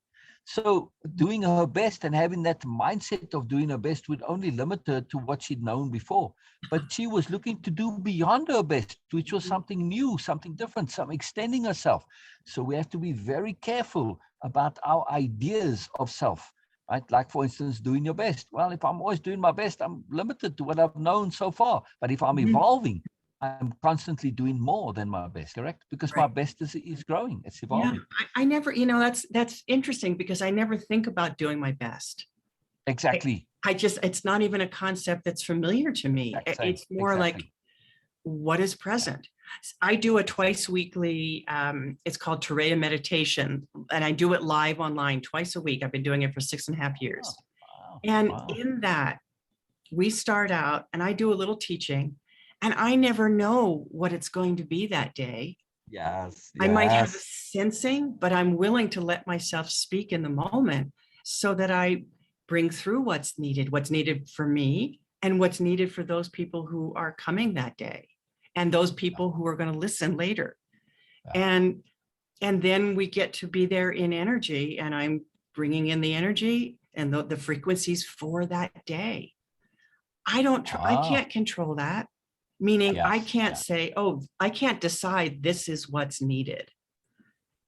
So doing her best and having that mindset of doing her best would only limit her to what she'd known before. But she was looking to do beyond her best, which was something new, something different, some extending herself. So we have to be very careful about our ideas of self. Right? Like, for instance, doing your best. Well, if I'm always doing my best, I'm limited to what I've known so far. But if I'm evolving, I'm constantly doing more than my best, correct? Because my Right. best is growing, it's Yeah. evolving. I never, that's interesting, because I never think about doing my best. Exactly. It's not even a concept that's familiar to me. It's more like, what is present? I do a twice weekly, it's called Tereya meditation, and I do it live online twice a week. I've been doing it for 6.5 years. And in that, we start out and I do a little teaching, and I never know what it's going to be that day. Yes. I might have a sensing, but I'm willing to let myself speak in the moment so that I bring through what's needed for me and what's needed for those people who are coming that day and those people who are going to listen later. And then we get to be there in energy, and I'm bringing in the energy and the frequencies for that day. I can't control that. Meaning I can't say, oh, I can't decide this is what's needed.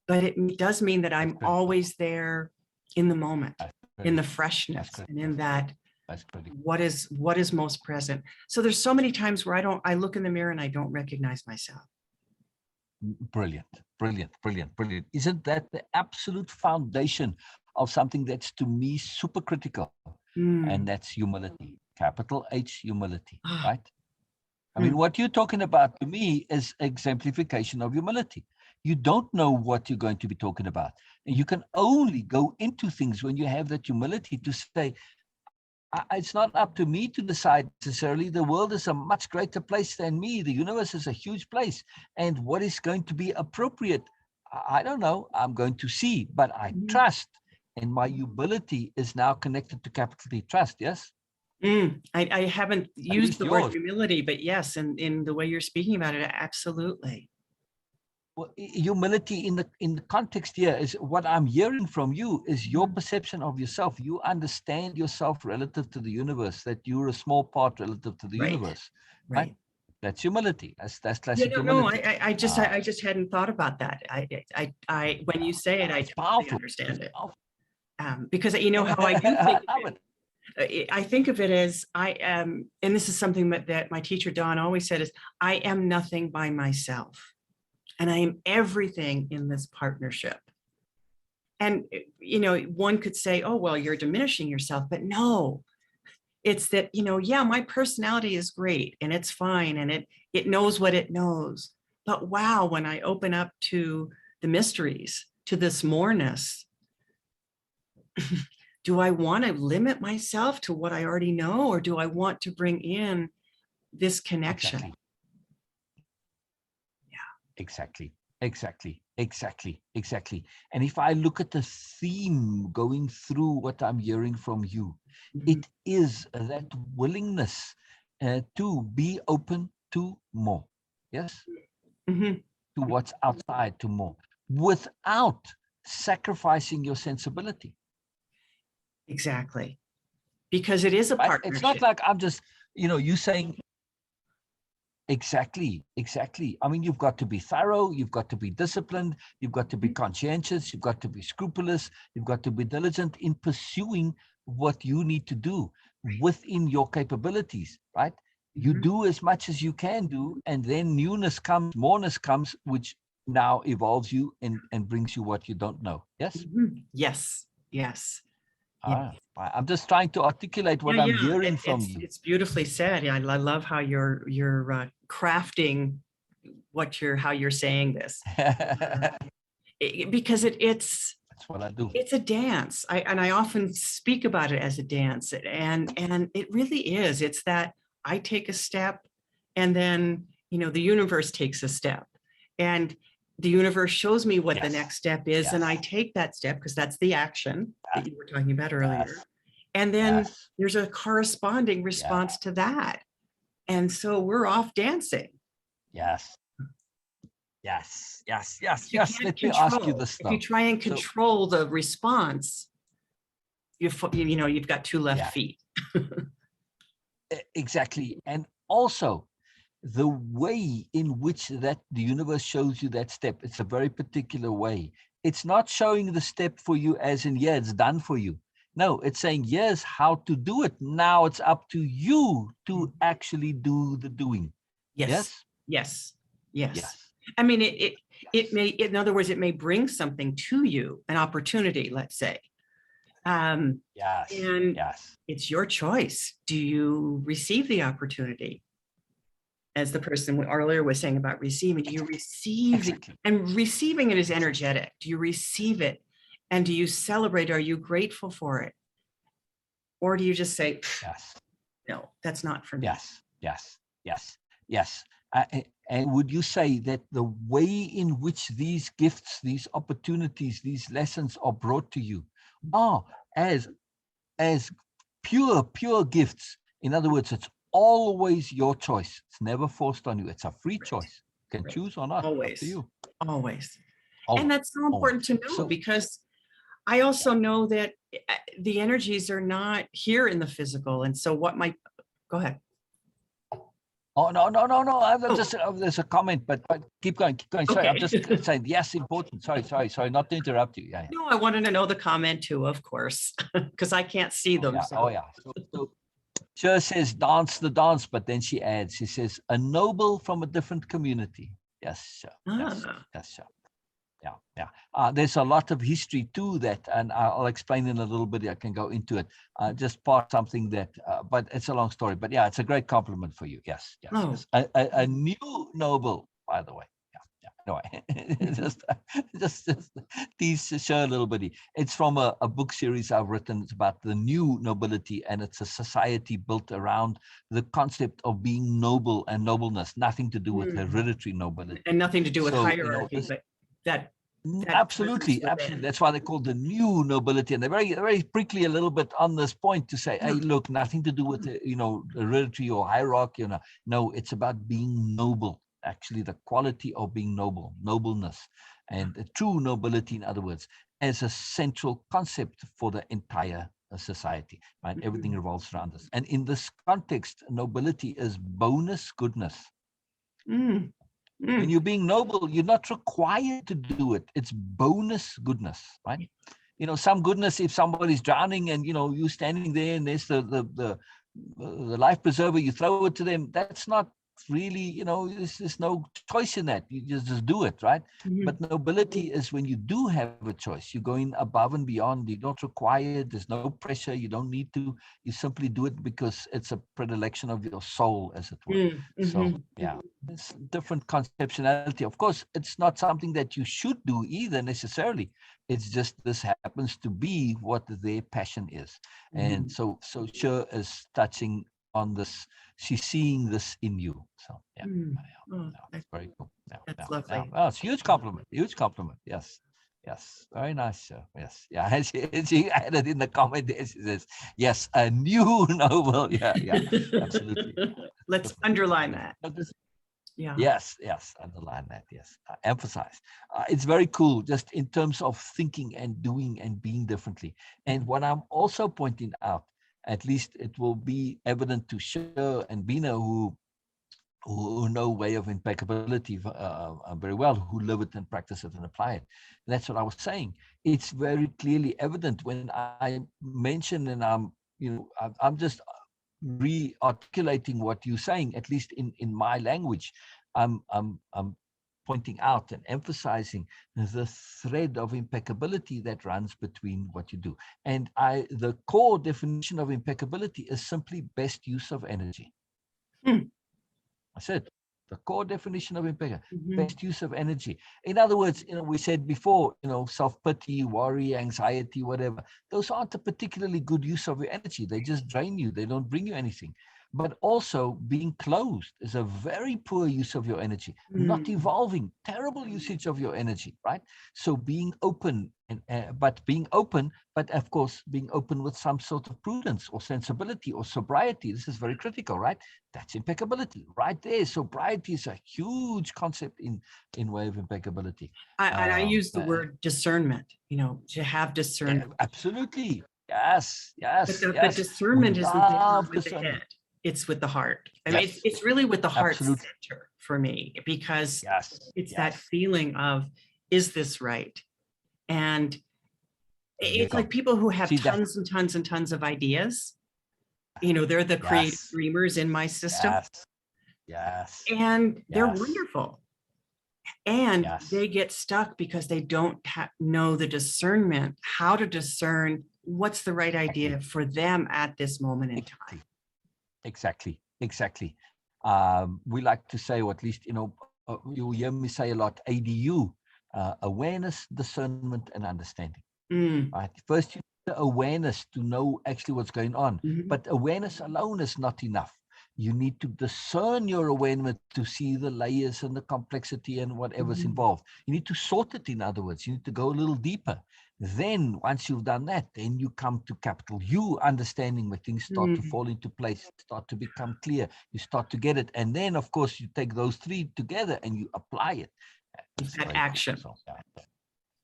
But it does mean that I'm always there in the moment, in the freshness, and in that what is most present. So there's so many times where I look in the mirror and I don't recognize myself. Brilliant. Isn't that the absolute foundation of something that's, to me, super critical? And that's humility, capital H, humility, right? I mean, what you're talking about to me is exemplification of humility. You don't know what you're going to be talking about. And you can only go into things when you have that humility to say, it's not up to me to decide necessarily. The world is a much greater place than me. The universe is a huge place. And what is going to be appropriate, I don't know. I'm going to see, but I trust. And my humility is now connected to capital T, trust, yes? I haven't used the word humility, but yes, in the way you're speaking about it, absolutely. Well, humility in the context here is what I'm hearing from you is your perception of yourself. You understand yourself relative to the universe, that you're a small part relative to the universe, right? That's humility. That's classic humility. No, I just hadn't thought about that. I when you say it, I totally understand it. Because you know how I do think of it. I think of it as I am, and this is something that my teacher Don always said, is I am nothing by myself, and I am everything in this partnership. And one could say, oh, well, you're diminishing yourself, but no, it's that, yeah, my personality is great and it's fine and it knows what it knows. But wow, when I open up to the mysteries, to this moreness, do I want to limit myself to what I already know, or do I want to bring in this connection? Exactly. And if I look at the theme going through what I'm hearing from you, it is that willingness to be open to more. Yes? To what's outside, to more, without sacrificing your sensibility. Exactly. Because it is a partnership. It's not like I'm just, you saying, Exactly. I mean, you've got to be thorough, you've got to be disciplined, you've got to be conscientious, you've got to be scrupulous, you've got to be diligent in pursuing what you need to do within your capabilities, right? You do as much as you can do, and then newness comes, moreness comes, which now evolves you and brings you what you don't know. Yes? Yes. I'm just trying to articulate what I'm hearing from you. It's beautifully said. I love how you're crafting how you're saying this, because it's That's what I do. it's a dance. I often speak about it as a dance, and it really is. It's that I take a step, and then the universe takes a step, and the universe shows me what the next step is, and I take that step because that's the action that you were talking about earlier. And then there's a corresponding response to that. And so we're off dancing. Yes. Let me ask you this. If you try and control the response, you've got two left feet. Exactly. And also the way in which the universe shows you that step, it's a very particular way. It's not showing the step for you as in, it's done for you. No, it's saying, here's how to do it. Now it's up to you to actually do the doing. Yes. I mean, it may, in other words, it may bring something to you, an opportunity, let's say. And it's your choice. Do you receive the opportunity? As the person earlier was saying about receiving, do you receive it? And receiving it is energetic. Do you receive it? And do you celebrate? Are you grateful for it? Or do you just say, no, that's not for me? Yes. And would you say that the way in which these gifts, these opportunities, these lessons are brought to you are as pure gifts? In other words, it's always your choice. It's never forced on you. It's a free choice. You can choose or not. Always. Up to you. Always. And that's so important to know, because I also know that the energies are not here in the physical. And so go ahead. Oh, no. There's a comment, but keep going. Sorry, okay. I'm just saying, yes, important. Sorry, not to interrupt you. Yeah. No, I wanted to know the comment too, of course, because I can't see them. So Cher says, dance the dance, but then she adds, she says, a noble from a different community. Yes, sure. Yes, sure. Yeah. There's a lot of history to that, and I'll explain in a little bit. I can go into it. Just part something that, but it's a long story. But it's a great compliment for you. Yes. A new noble, by the way. Anyway, just tease Cher a little bit. It's from a book series I've written. It's about the new nobility, and it's a society built around the concept of being noble and nobleness. Nothing to do with hereditary nobility, and nothing to do with hierarchy, but that absolutely. That's why they call the new nobility, and they're very, very prickly a little bit on this point to say, hey, look, nothing to do with hereditary or hierarchy. No, it's about being noble. Actually, the quality of being noble, nobleness, and a true nobility, in other words, as a central concept for the entire society. Right, everything revolves around this, and in this context, nobility is bonus goodness. When you're being noble, you're not required to do it. It's bonus goodness, right? Some goodness, if somebody's drowning and, you're standing there and there's the life preserver, you throw it to them. That's not really, there's no choice in that. You just do it, right? But nobility is when you do have a choice. You're going above and beyond. You're not required. There's no pressure. You don't need to. You simply do it because it's a predilection of your soul, as it were. So, it's different conceptuality. Of course, it's not something that you should do either necessarily. It's just this happens to be what their passion is. And so Cher is touching on this. She's seeing this in you. So that's very cool. That's lovely. Well, it's a huge compliment. Yes. Very nice, Cher. Yes. Yeah. She added in the comment there, she says, yes, a new novel. Yeah. Absolutely. Let's underline that. Yes, underline that. Yes, emphasize. It's very cool, just in terms of thinking and doing and being differently. And what I'm also pointing out, at least it will be evident to Cher and Bina, who know way of impeccability very well, who live it and practice it and apply it. And that's what I was saying. It's very clearly evident when I mention, and I'm just re-articulating what you're saying, at least in my language. I'm pointing out and emphasizing the thread of impeccability that runs between what you do. And the core definition of impeccability is simply best use of energy. That's it. The core definition of impeccability, best use of energy. In other words, we said before, self-pity, worry, anxiety, whatever, those aren't a particularly good use of your energy. They just drain you. They don't bring you anything. But also being closed is a very poor use of your energy. Not evolving, terrible usage of your energy, right? So being open, but of course, being open with some sort of prudence or sensibility or sobriety. This is very critical, right? That's impeccability right there. Sobriety is a huge concept in way of impeccability. I use the word discernment, to have discernment. Absolutely. Yes. But discernment isn't there with the head. It's with the heart. I mean, it's really with the heart center for me, because it's that feeling of, is this right? And it's like people who have tons and tons and tons of ideas. They're the creative dreamers in my system. Yes. And they're wonderful. And they get stuck because they don't know the discernment, how to discern what's the right idea for them at this moment in time. Exactly. We like to say, or at least, you'll hear me say a lot, ADU, awareness, discernment, and understanding. Right? First, you need the awareness to know actually what's going on. But awareness alone is not enough. You need to discern your awareness to see the layers and the complexity and whatever's involved. You need to sort it, in other words. You need to go a little deeper. Then once you've done that, then you come to capital U, understanding, where things start to fall into place, start to become clear, you start to get it. And then, of course, you take those three together and you apply it. It's that action. So,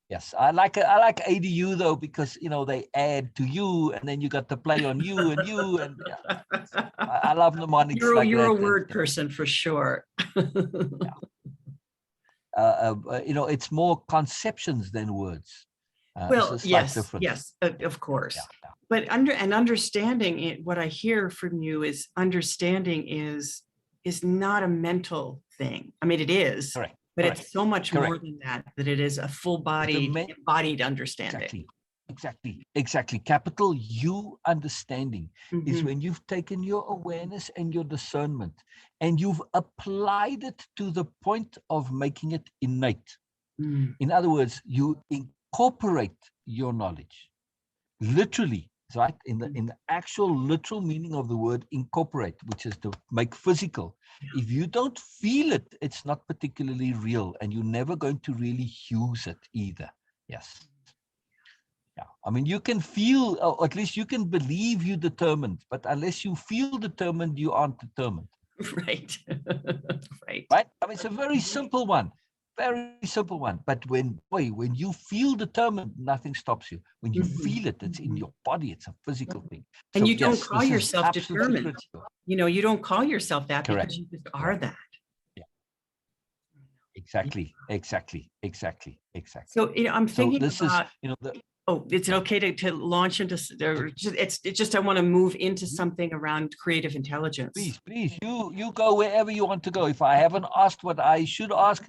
yes, I like ADU though, because they add to you, and then you got to play on you and you, and I love mnemonics. You're a word person for sure. It's more conceptions than words. Well, yes, of course. But understanding it, what I hear from you is understanding is not a mental thing. I mean, it is, but it's so much more than that it is a full body, embodied understanding. Exactly. Capital U understanding is when you've taken your awareness and your discernment and you've applied it to the point of making it innate. In other words, you incorporate your knowledge, literally, right? In the actual literal meaning of the word incorporate, which is to make physical. If you don't feel it, it's not particularly real, and you're never going to really use it either. Yes. Yeah. I mean, you can feel, or at least you can believe you're determined, but unless you feel determined, you aren't determined. Right. Right. I mean, it's a very simple one. Very simple one. But when you feel determined, nothing stops you. When you feel it, it's in your body. It's a physical thing. And so, you don't call yourself determined. Critical. You don't call yourself that. Correct. Because you just are that. Yeah. Exactly. So, I'm thinking about, is it okay to launch into, it's just, I want to move into something around creative intelligence. Please, you go wherever you want to go. If I haven't asked what I should ask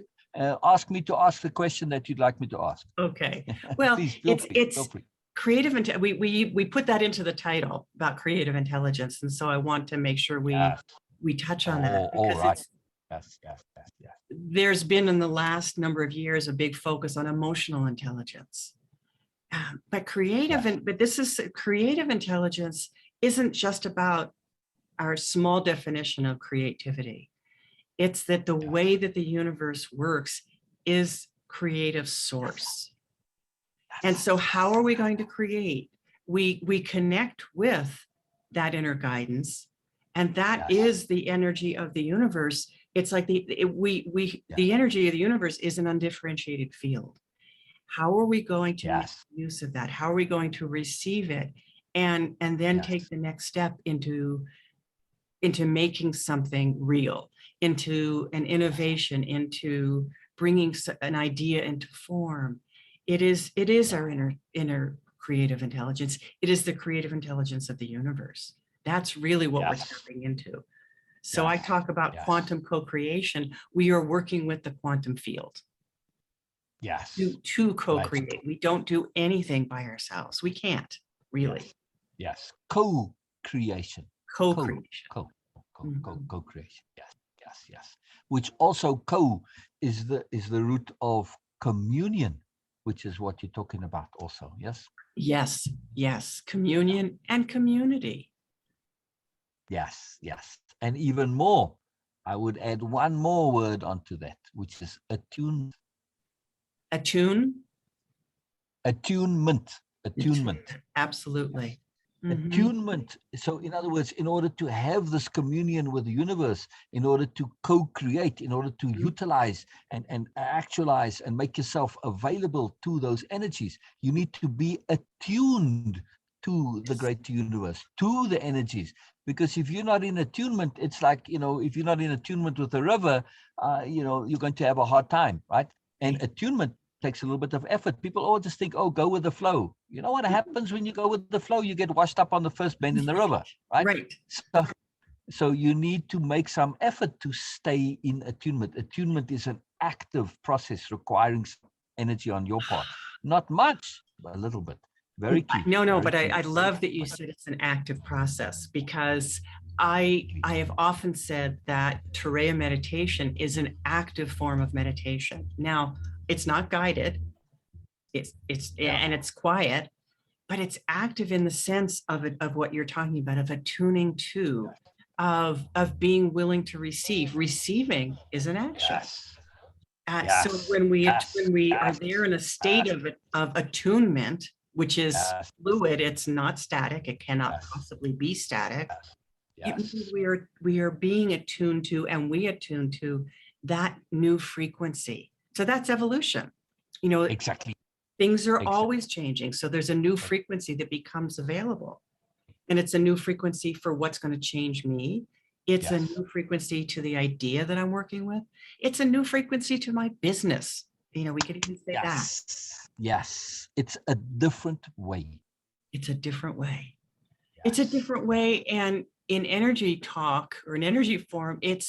me to ask the question that you'd like me to ask. Okay. Well, it's creative. We put that into the title about creative intelligence. And so I want to make sure we touch on that. Because Yes. There's been in the last number of years a big focus on emotional intelligence. But creative intelligence isn't just about our small definition of creativity. It's that the way that the universe works is creative source. And so how are we going to create? We connect with that inner guidance, and that is the energy of the universe. It's like the energy of the universe is an undifferentiated field. How are we going to make use of that? How are we going to receive it and then take the next step into making something real, into an innovation, into bringing an idea into form? It is our inner creative intelligence. It is the creative intelligence of the universe. That's really what we're tapping into. So I Yes, talk about yes, quantum co-creation. We are working with the quantum field yes. to Right. co-create. We don't do anything by ourselves. We can't really. Yes, yes. Co-creation. Co, Co-creation. co, co, co, Mhm. co-creation. Yes, yes, yes. Which also co is the root of communion, which is what you're talking about also. Yes. Yes, yes. Communion and community. Yes, yes. And even more, I would add one more word onto that, which is attunement. Attune. Attunement. Attunement. Yes. Absolutely. Mhm. Attunement. So, in other words, in order to have this communion with the universe, in order to co-create, in order to utilize and actualize and make yourself available to those energies, you need to be attuned to the greater universe, to the energies. Because if you're not in attunement, it's like, if you're not in attunement with the river, you're going to have a hard time, right? And attunement takes a little bit of effort. People all just think, oh, go with the flow. You know what happens when you go with the flow? You get washed up on the first bend in the river, right? Right. So you need to make some effort to stay in attunement. Attunement is an active process requiring some energy on your part. Not much, but a little bit. Very key. No, Very but key. I love that you said it's an active process, because I have often said that Turea meditation is an active form of meditation. Now, it's not guided, and it's quiet, but it's active in the sense of it, of what you're talking about, of attuning to, of being willing to receive. Receiving is an action. Yes. So Yes. when we Yes. are there in a state of attunement, which is Yes. fluid, it's not static, it cannot Yes. possibly be static. It Yes. means we are being attuned to, and we attune to that new frequency. So that's evolution. Exactly. Things are Exactly. always changing. So there's a new frequency that becomes available. And it's a new frequency for what's going to change me. It's a Yes. new frequency to the idea that I'm working with. It's a new frequency to my business. We could even say that. Yes. Yes. It's a different way. It's a different way. Yes. It's a different way. And in energy talk, or in energy form, it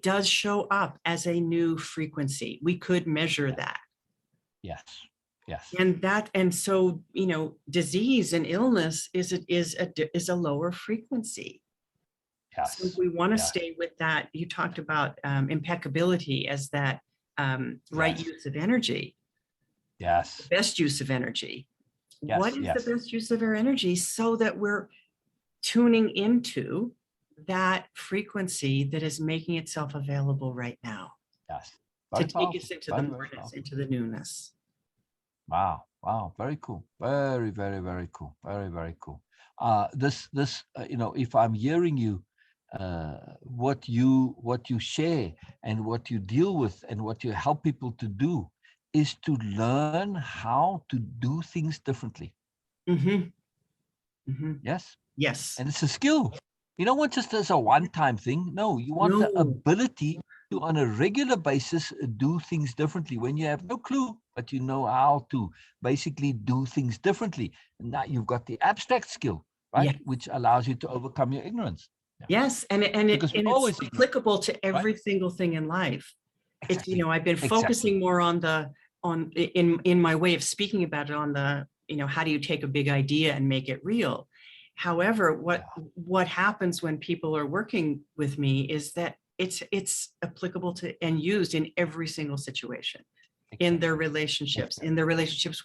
does show up as a new frequency. We could measure that. Yes. Yes. And so, disease and illness is a lower frequency. Yes. So we want to Yes. stay with that. You talked about impeccability as that right Yes. use of energy, Yes. the best use of energy. Yes. What is Yes. the best use of our energy, so that we're tuning into that frequency that is making itself available right now Yes. to Very take powerful. us into Very, the very moreness, powerful. into the newness. Wow. Wow. Very cool. Very, very, very cool. Very, very cool. This, if I'm hearing you, what you share and what you deal with and what you help people to do is to learn how to do things differently. Mm-hmm. Mm-hmm. Yes. Yes. And it's a skill. You don't want just as a one-time thing. No, you want the No. ability to, on a regular basis, do things differently when you have no clue, but you know how to basically do things differently. And now you've got the abstract skill, right? Yes. Which allows you to overcome your ignorance. Yeah. Yes. And Because we're it's always ignorant, applicable to right? every single thing in life. Exactly. It's, I've been focusing Exactly. more in my way of speaking about it on the, how do you take a big idea and make it real? However, what happens when people are working with me is that it's applicable to and used in every single situation, in their relationships,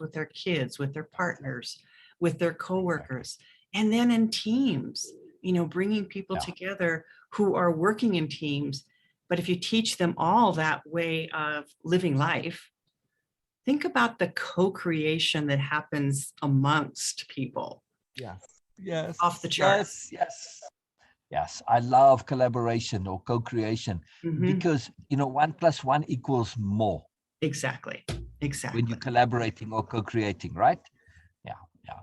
with their kids, with their partners, with their coworkers, and then in teams, bringing people together who are working in teams. But if you teach them all that way of living life, think about the co-creation that happens amongst people. Yes. Yes. Off the charts. Yes. Yes. I love collaboration or co-creation because, 1 + 1 = more. Exactly. When you're collaborating or co-creating, right? Yeah.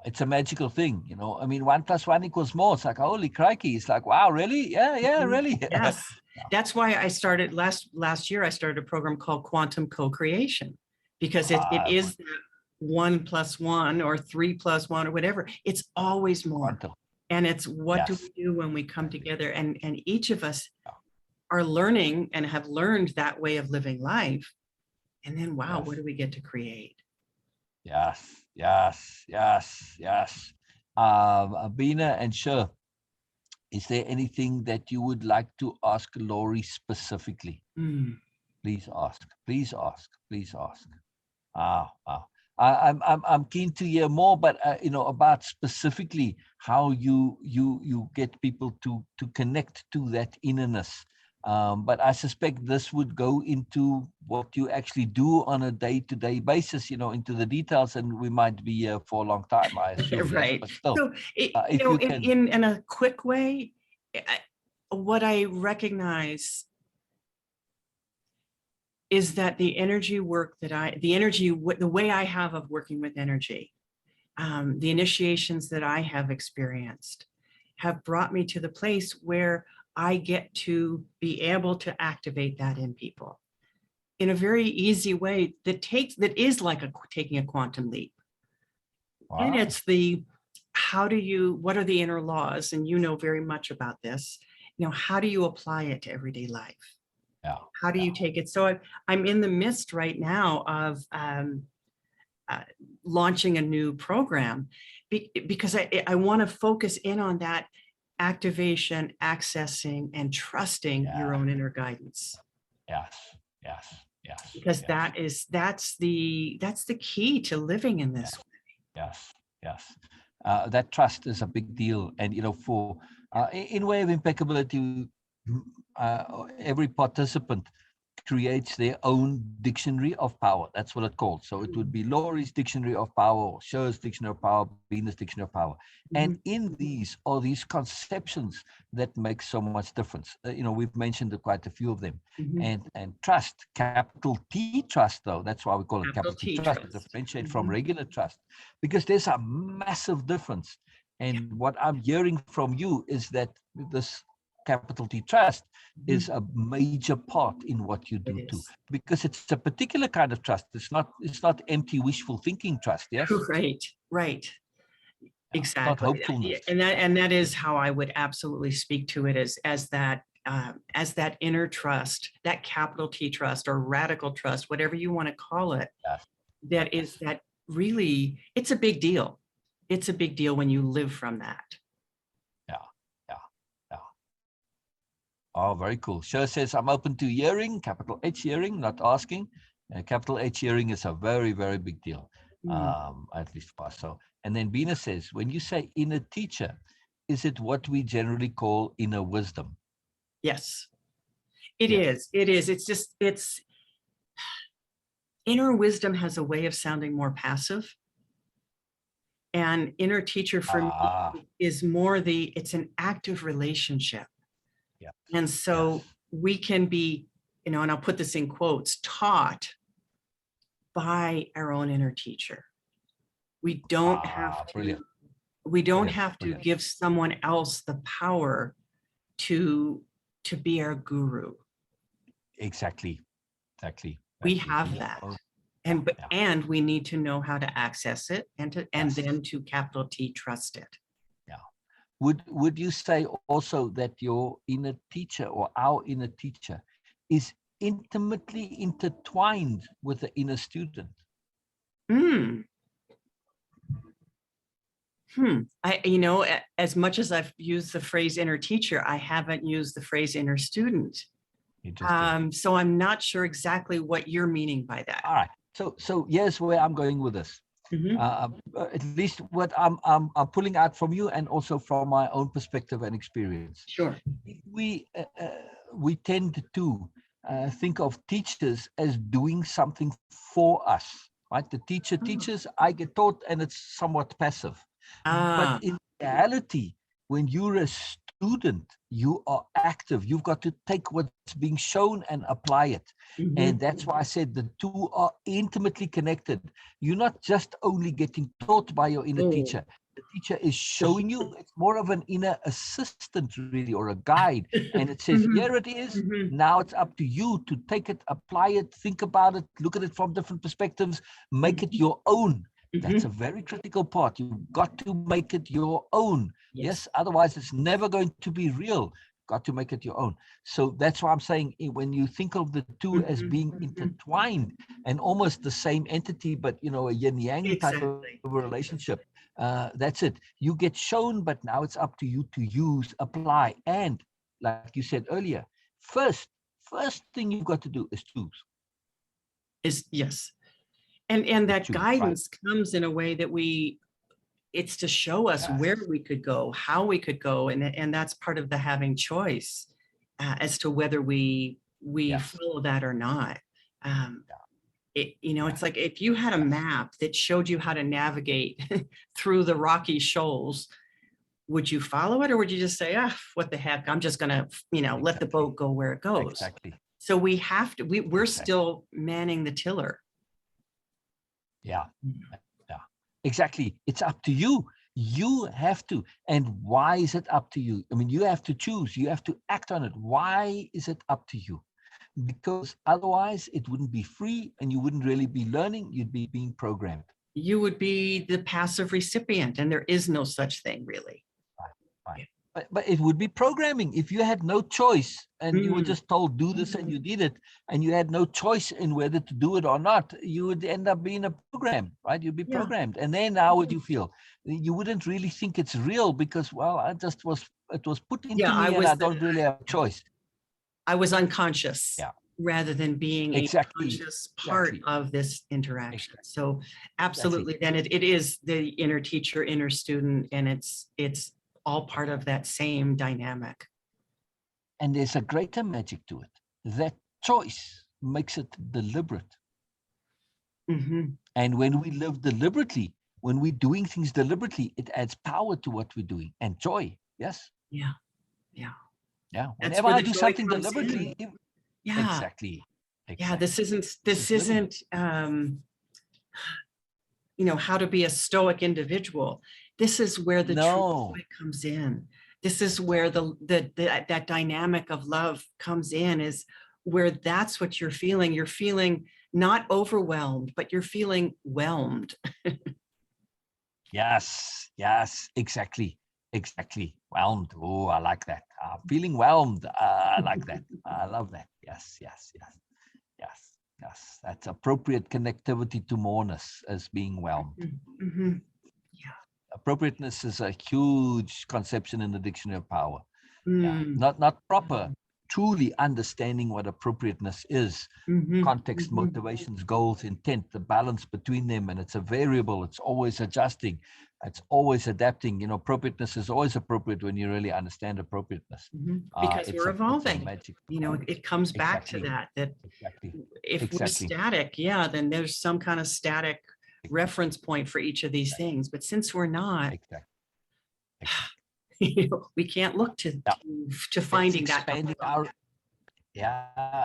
It's a magical thing, 1 + 1 = more. It's like, holy crikey. It's like, wow, really? Yeah, really? Yes. That's why I started last year, I started a program called Quantum Co-Creation, because it is 1 + 1 or 3 + 1 or whatever. It's always more. Quantum. And it's what do Yes. we do when we come together? And each of us are learning and have learned that way of living life. And then, wow, Yes. what do we get to create? Yes. Yes. Yes. Yes. Bina and Sher, is there anything that you would like to ask Laurie specifically? Mm. Please ask. Please ask. Please ask. Wow. I'm keen to hear more, but about specifically how you get people to connect to that innerness. But I suspect this would go into what you actually do on a day-to-day basis, into the details, and we might be here for a long time, I assume. Right. Yes, but still, So, if you can. in a quick way, what I recognize is that the energy work that the way I have of working with energy, the initiations that I have experienced have brought me to the place where I get to be able to activate that in people in a very easy way that is like taking a quantum leap. Wow. And it's what are the inner laws? And you know very much about this. How do you apply it to everyday life? Yeah. How do you take it? So I'm in the midst right now of launching a new program because I want to focus in on that activation, accessing, and trusting your own inner guidance. Yes. Because that's the key to living in this way. Yes. That trust is a big deal, and for in way of impeccability, every participant creates their own dictionary of power. That's what it's called. So it would be Laurie's dictionary of power, or Sher's dictionary of power, Venus dictionary of power. And in these are these conceptions that make so much difference. We've mentioned quite a few of them. And trust, capital T trust, though, that's why we call it capital T trust, to differentiate from regular trust, because there's a massive difference. And what I'm hearing from you is that this capital T trust is a major part in what you do too, because it's a particular kind of trust. It's not empty wishful thinking trust. Yes. Right. Exactly. Not hopefulness. And that is how I would absolutely speak to it as that inner trust, that capital T trust or radical trust, whatever you want to call it. That really, it's a big deal. It's a big deal when you live from that. Yeah. Oh, very cool. Sher says, I'm open to hearing, capital H hearing, not asking. Capital H hearing is a very, very big deal, at least for us. So, and then Bina says, when you say inner teacher, is it what we generally call inner wisdom? Yes, it is. It is. It's inner wisdom has a way of sounding more passive. And inner teacher for me is it's an active relationship. Yeah. And so we can be, and I'll put this in quotes, taught by our own inner teacher. We don't have to, brilliant. Give someone else the power to be our guru. Exactly. We have that. And we need to know how to access it and then to capital T trust it. Yeah. Would you say also that your inner teacher or our inner teacher is intimately intertwined with the inner student? As much as I've used the phrase inner teacher, I haven't used the phrase inner student. So I'm not sure exactly what you're meaning by that. All right. So here's where I'm going with this. At least what I'm pulling out from you, and also from my own perspective and experience. Sure. We tend to think of teachers as doing something for us, right? The teacher teaches, I get taught, and it's somewhat passive. But in reality, when you're a student, you are active. You've got to take what's being shown and apply it. And that's why I said the two are intimately connected. You're not just only getting taught by your inner teacher. The teacher is showing you. It's more of an inner assistant, really, or a guide. And it says, here it is. Now it's up to you to take it, apply it, think about it, look at it from different perspectives, make it your own. That's a very critical part. You've got to make it your own. Yes. Otherwise, it's never going to be real. Got to make it your own. So that's why I'm saying when you think of the two as being intertwined and almost the same entity, but a yin yang type of relationship, that's it. You get shown, but now it's up to you to use, apply, and like you said earlier, first thing you've got to do is choose. Yes. And that choose, guidance comes in a way that it's to show us where we could go, how we could go. And that's part of the having choice as to whether we follow that or not. It's like if you had a map that showed you how to navigate through the rocky shoals, would you follow it, or would you just say, what the heck, I'm just going to, let the boat go where it goes. Exactly. So we have to, we're still manning the tiller. Yeah. Exactly. It's up to you. You have to. And why is it up to you? I mean, you have to choose. You have to act on it. Why is it up to you? Because otherwise it wouldn't be free and you wouldn't really be learning. You'd be being programmed. You would be the passive recipient, and there is no such thing, really. Right. But it would be programming. If you had no choice and you were just told, do this, and you did it, and you had no choice in whether to do it or not, you would end up being a program, right? You'd be programmed. And then how would you feel? You wouldn't really think it's real because, well, it was put into me and I don't really have a choice. I was unconscious rather than being a conscious part of this interaction. So absolutely, then it is the inner teacher, inner student, and it's all part of that same dynamic. And there's a greater magic to it. That choice makes it deliberate. And when we live deliberately, when we're doing things deliberately, it adds power to what we're doing and joy. Yes? Yeah. Whenever I do something deliberately. Exactly. Yeah, this isn't how to be a stoic individual. This is where the true joy comes in. This is where that dynamic of love comes in, is where that's what you're feeling. You're feeling not overwhelmed, but you're feeling whelmed. Yes, exactly. Whelmed. Oh, I like that. Feeling whelmed. I like that. I love that. Yes. That's appropriate connectivity to moreness as being whelmed. Appropriateness is a huge conception in the Dictionary of Power. Not proper, truly understanding what appropriateness is, context, motivations, goals, intent, the balance between them, and it's a variable. It's always adjusting. It's always adapting. Appropriateness is always appropriate when you really understand appropriateness. Because we're evolving. It comes back to that if we're static, then there's some kind of static reference point for each of these things. But since we're not, we can't look to finding that.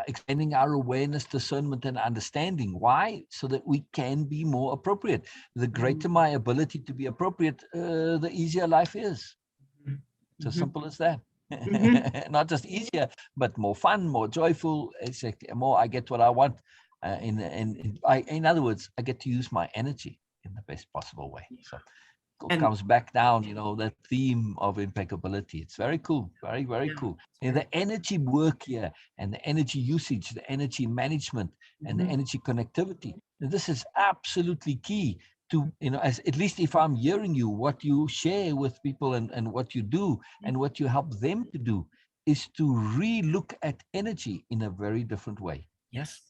Expanding our awareness, discernment, and understanding. Why? So that we can be more appropriate. The greater my ability to be appropriate, the easier life is. It's as simple as that. Not just easier, but more fun, more joyful. Exactly. More I get what I want. In other words, I get to use my energy in the best possible way. So it comes back down, that theme of impeccability. It's very cool. Very, very cool. And the energy work here and the energy usage, the energy management and the energy connectivity. And this is absolutely key to, as at least if I'm hearing you, what you share with people and what you do and what you help them to do is to re-look at energy in a very different way. Yes.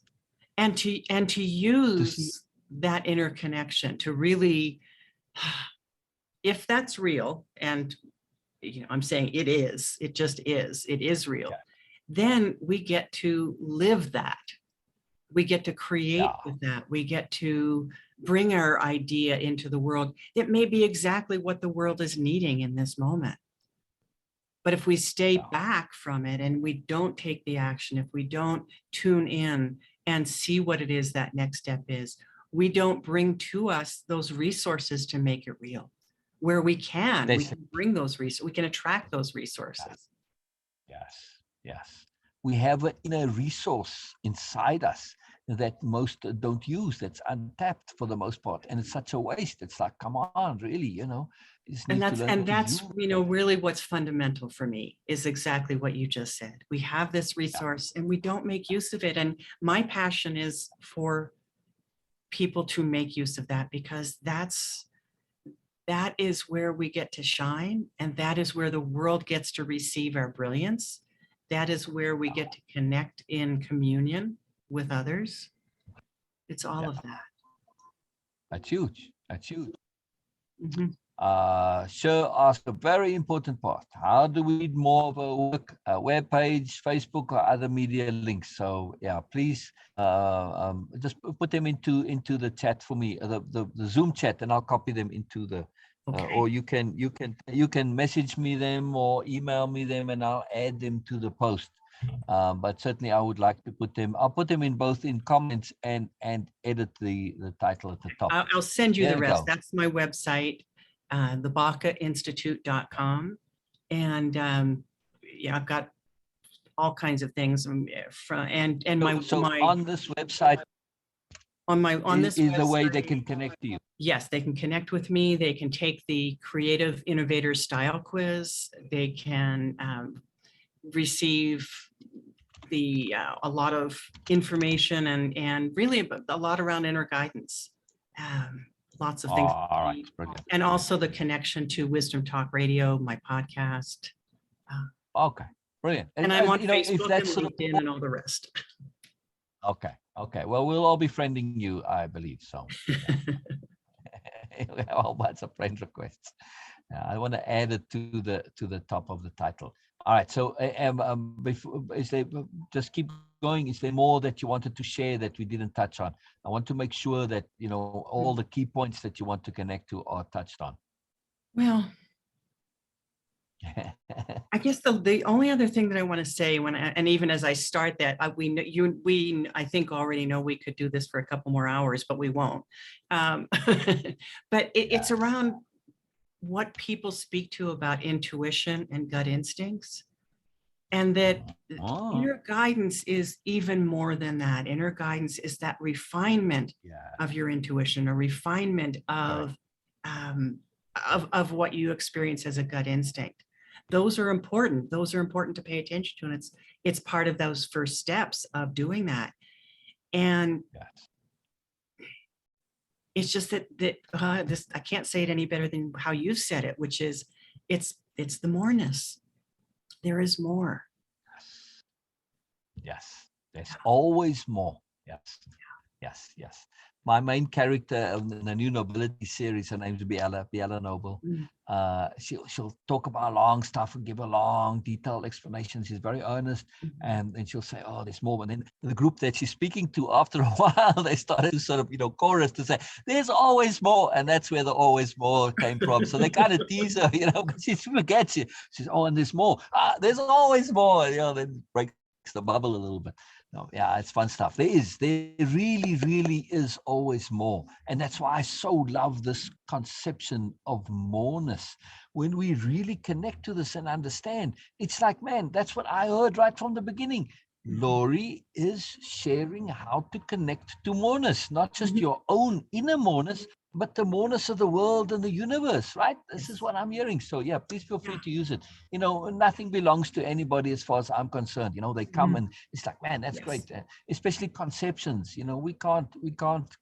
And to use that interconnection to really, if that's real, and I'm saying it is real, then we get to live that. We get to create with that. We get to bring our idea into the world. It may be exactly what the world is needing in this moment. But if we stay back from it and we don't take the action, if we don't tune in and see what it is that next step is, we don't bring to us those resources to make it real. Where we can bring those resources, we can attract those resources. Yes. We have an inner resource inside us that most don't use, that's untapped for the most part. And it's such a waste. It's like, come on, really, you just And need to learn to that's, use really what's fundamental for me is exactly what you just said. We have this resource and we don't make use of it. And my passion is for people to make use of that, because that is where we get to shine, and that is where the world gets to receive our brilliance. That is where we get to connect in communion with others. It's all of that. That's huge. That's huge. Mhm. Sure asked a very important part. How do we need more of a web page, Facebook, or other media links? So yeah, please just put them into the chat for me, the Zoom chat, and I'll copy them into the. Okay. Or you can message me them or email me them, and I'll add them to the post. But certainly I would like to put them. I'll put them in both in comments and edit the title at the top. I'll send you There the you rest. go. That's my website, thebacainstitute.com. And yeah, I've got all kinds of things and So on this website on this is the way website, they can connect to you. yes, they can connect with me. They can take the Creative Innovator Style Quiz. They can receive a lot of information and really a lot around inner guidance. Lots of things. All right, brilliant. And also the connection to Wisdom Talk Radio, my podcast. Okay, brilliant. And I'm on if Facebook that's and LinkedIn and all the rest. Okay. Well, we'll all be friending you, I believe. So we have a whole bunch of friend requests. I want to add it to the top of the title. All right. So before, just keep going. Is there more that you wanted to share that we didn't touch on? I want to make sure that all the key points that you want to connect to are touched on. Well, I guess the only other thing that I want to say and even as I start that, we I think already know we could do this for a couple more hours, but we won't. But it's around what people speak to about intuition and gut instincts, and that inner guidance is even more than that. Inner guidance is that refinement of your intuition, a refinement of what you experience as a gut instinct. Those are important. Those are important to pay attention to. And it's part of those first steps of doing that. And it's just that this, I can't say it any better than how you said it, which is it's the moreness. There is more. Yes. There's always more. Yes. My main character in the new Nobility series, her name's Biella Noble. She'll talk about long stuff and give a long, detailed explanation. She's very earnest, and then she'll say, "Oh, there's more." But then the group that she's speaking to, after a while, they started to sort of, chorus to say, "There's always more," and that's where the "always more" came from. So they kind of tease her, because she forgets it. She says, "Oh, and there's more. There's always more." Then breaks the bubble a little bit. No, it's fun stuff. There really is always more. And that's why I so love this conception of moreness. When we really connect to this and understand, it's like, man, that's what I heard right from the beginning. Laurie is sharing how to connect to moreness, not just your own inner moreness, but the moreness of the world and the universe, right? This is what I'm hearing. So please feel free to use it. Nothing belongs to anybody as far as I'm concerned. They come and it's like, man, that's great. Especially conceptions. We can't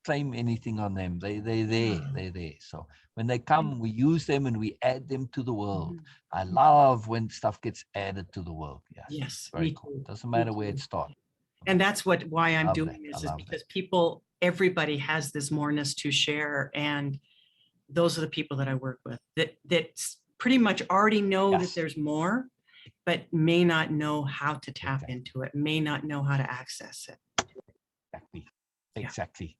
claim anything on them. They're there. So when they come, we use them and we add them to the world. I love when stuff gets added to the world. Yes. Very cool. Doesn't matter where it starts. And that's why I'm doing this, is because everybody has this moreness to share. And those are the people that I work with that pretty much already know that there's more, but may not know how to tap into it, may not know how to access it. Exactly.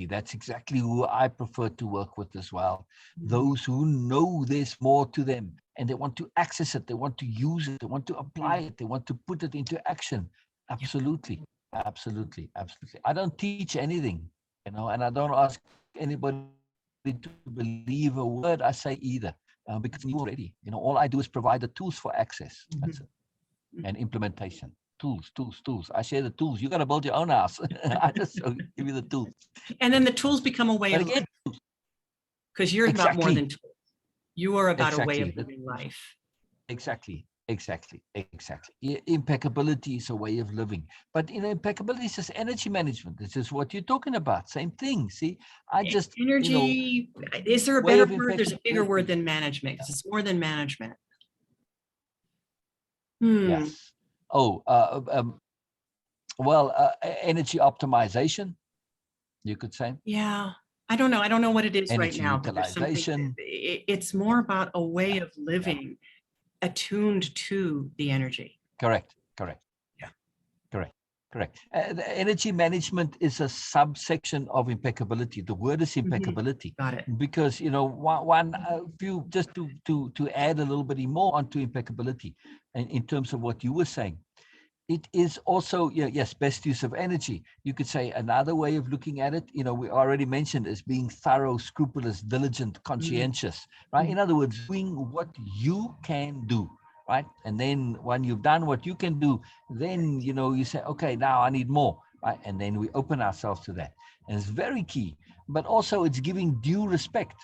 That's exactly who I prefer to work with as well. Those who know there's more to them and they want to access it, they want to use it, they want to apply it, they want to put it into action. Absolutely. I don't teach anything, and I don't ask anybody to believe a word I say either, because you already, all I do is provide the tools for access. That's it. And implementation. Tools. I share the tools. You got to build your own house. I just give you the tools. And then the tools become a way But of again, life, because you're about more exactly, than tools. You are about a way of exactly, living life. exactly. Impeccability is a way of living. But impeccability is just energy management. This is what you're talking about. Same thing. See, I just Energy, is there a way better of word? There's a bigger word impeccability. than management, because it's more than management. Yes. Oh, well, energy optimization, you could say. Yeah. I don't know. I don't know what it is right Energy now, but there's something, utilization. it's more about a way of living attuned to the energy. Correct. Yeah. Correct. The energy management is a subsection of impeccability. The word is impeccability. Got it. Because one few, just to add a little bit more onto impeccability, and in terms of what you were saying, it is also, yes, best use of energy. You could say another way of looking at it, we already mentioned, is being thorough, scrupulous, diligent, conscientious, right? In other words, doing what you can do, right? And then when you've done what you can do, then, you say, okay, now I need more, right? And then we open ourselves to that. And it's very key. But also it's giving due respect,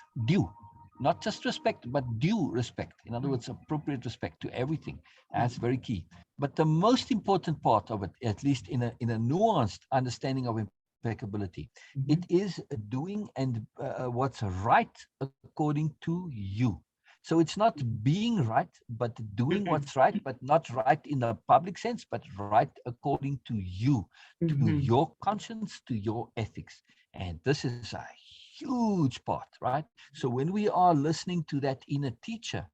not just respect, but due respect. In other words, appropriate respect to everything. That's very key. But the most important part of it, at least in a nuanced understanding of impeccability, it is doing and what's right according to you. So it's not being right, but doing what's right, but not right in the public sense, but right according to you, to your conscience, to your ethics. And this is a huge part, right? So when we are listening to that inner teacher,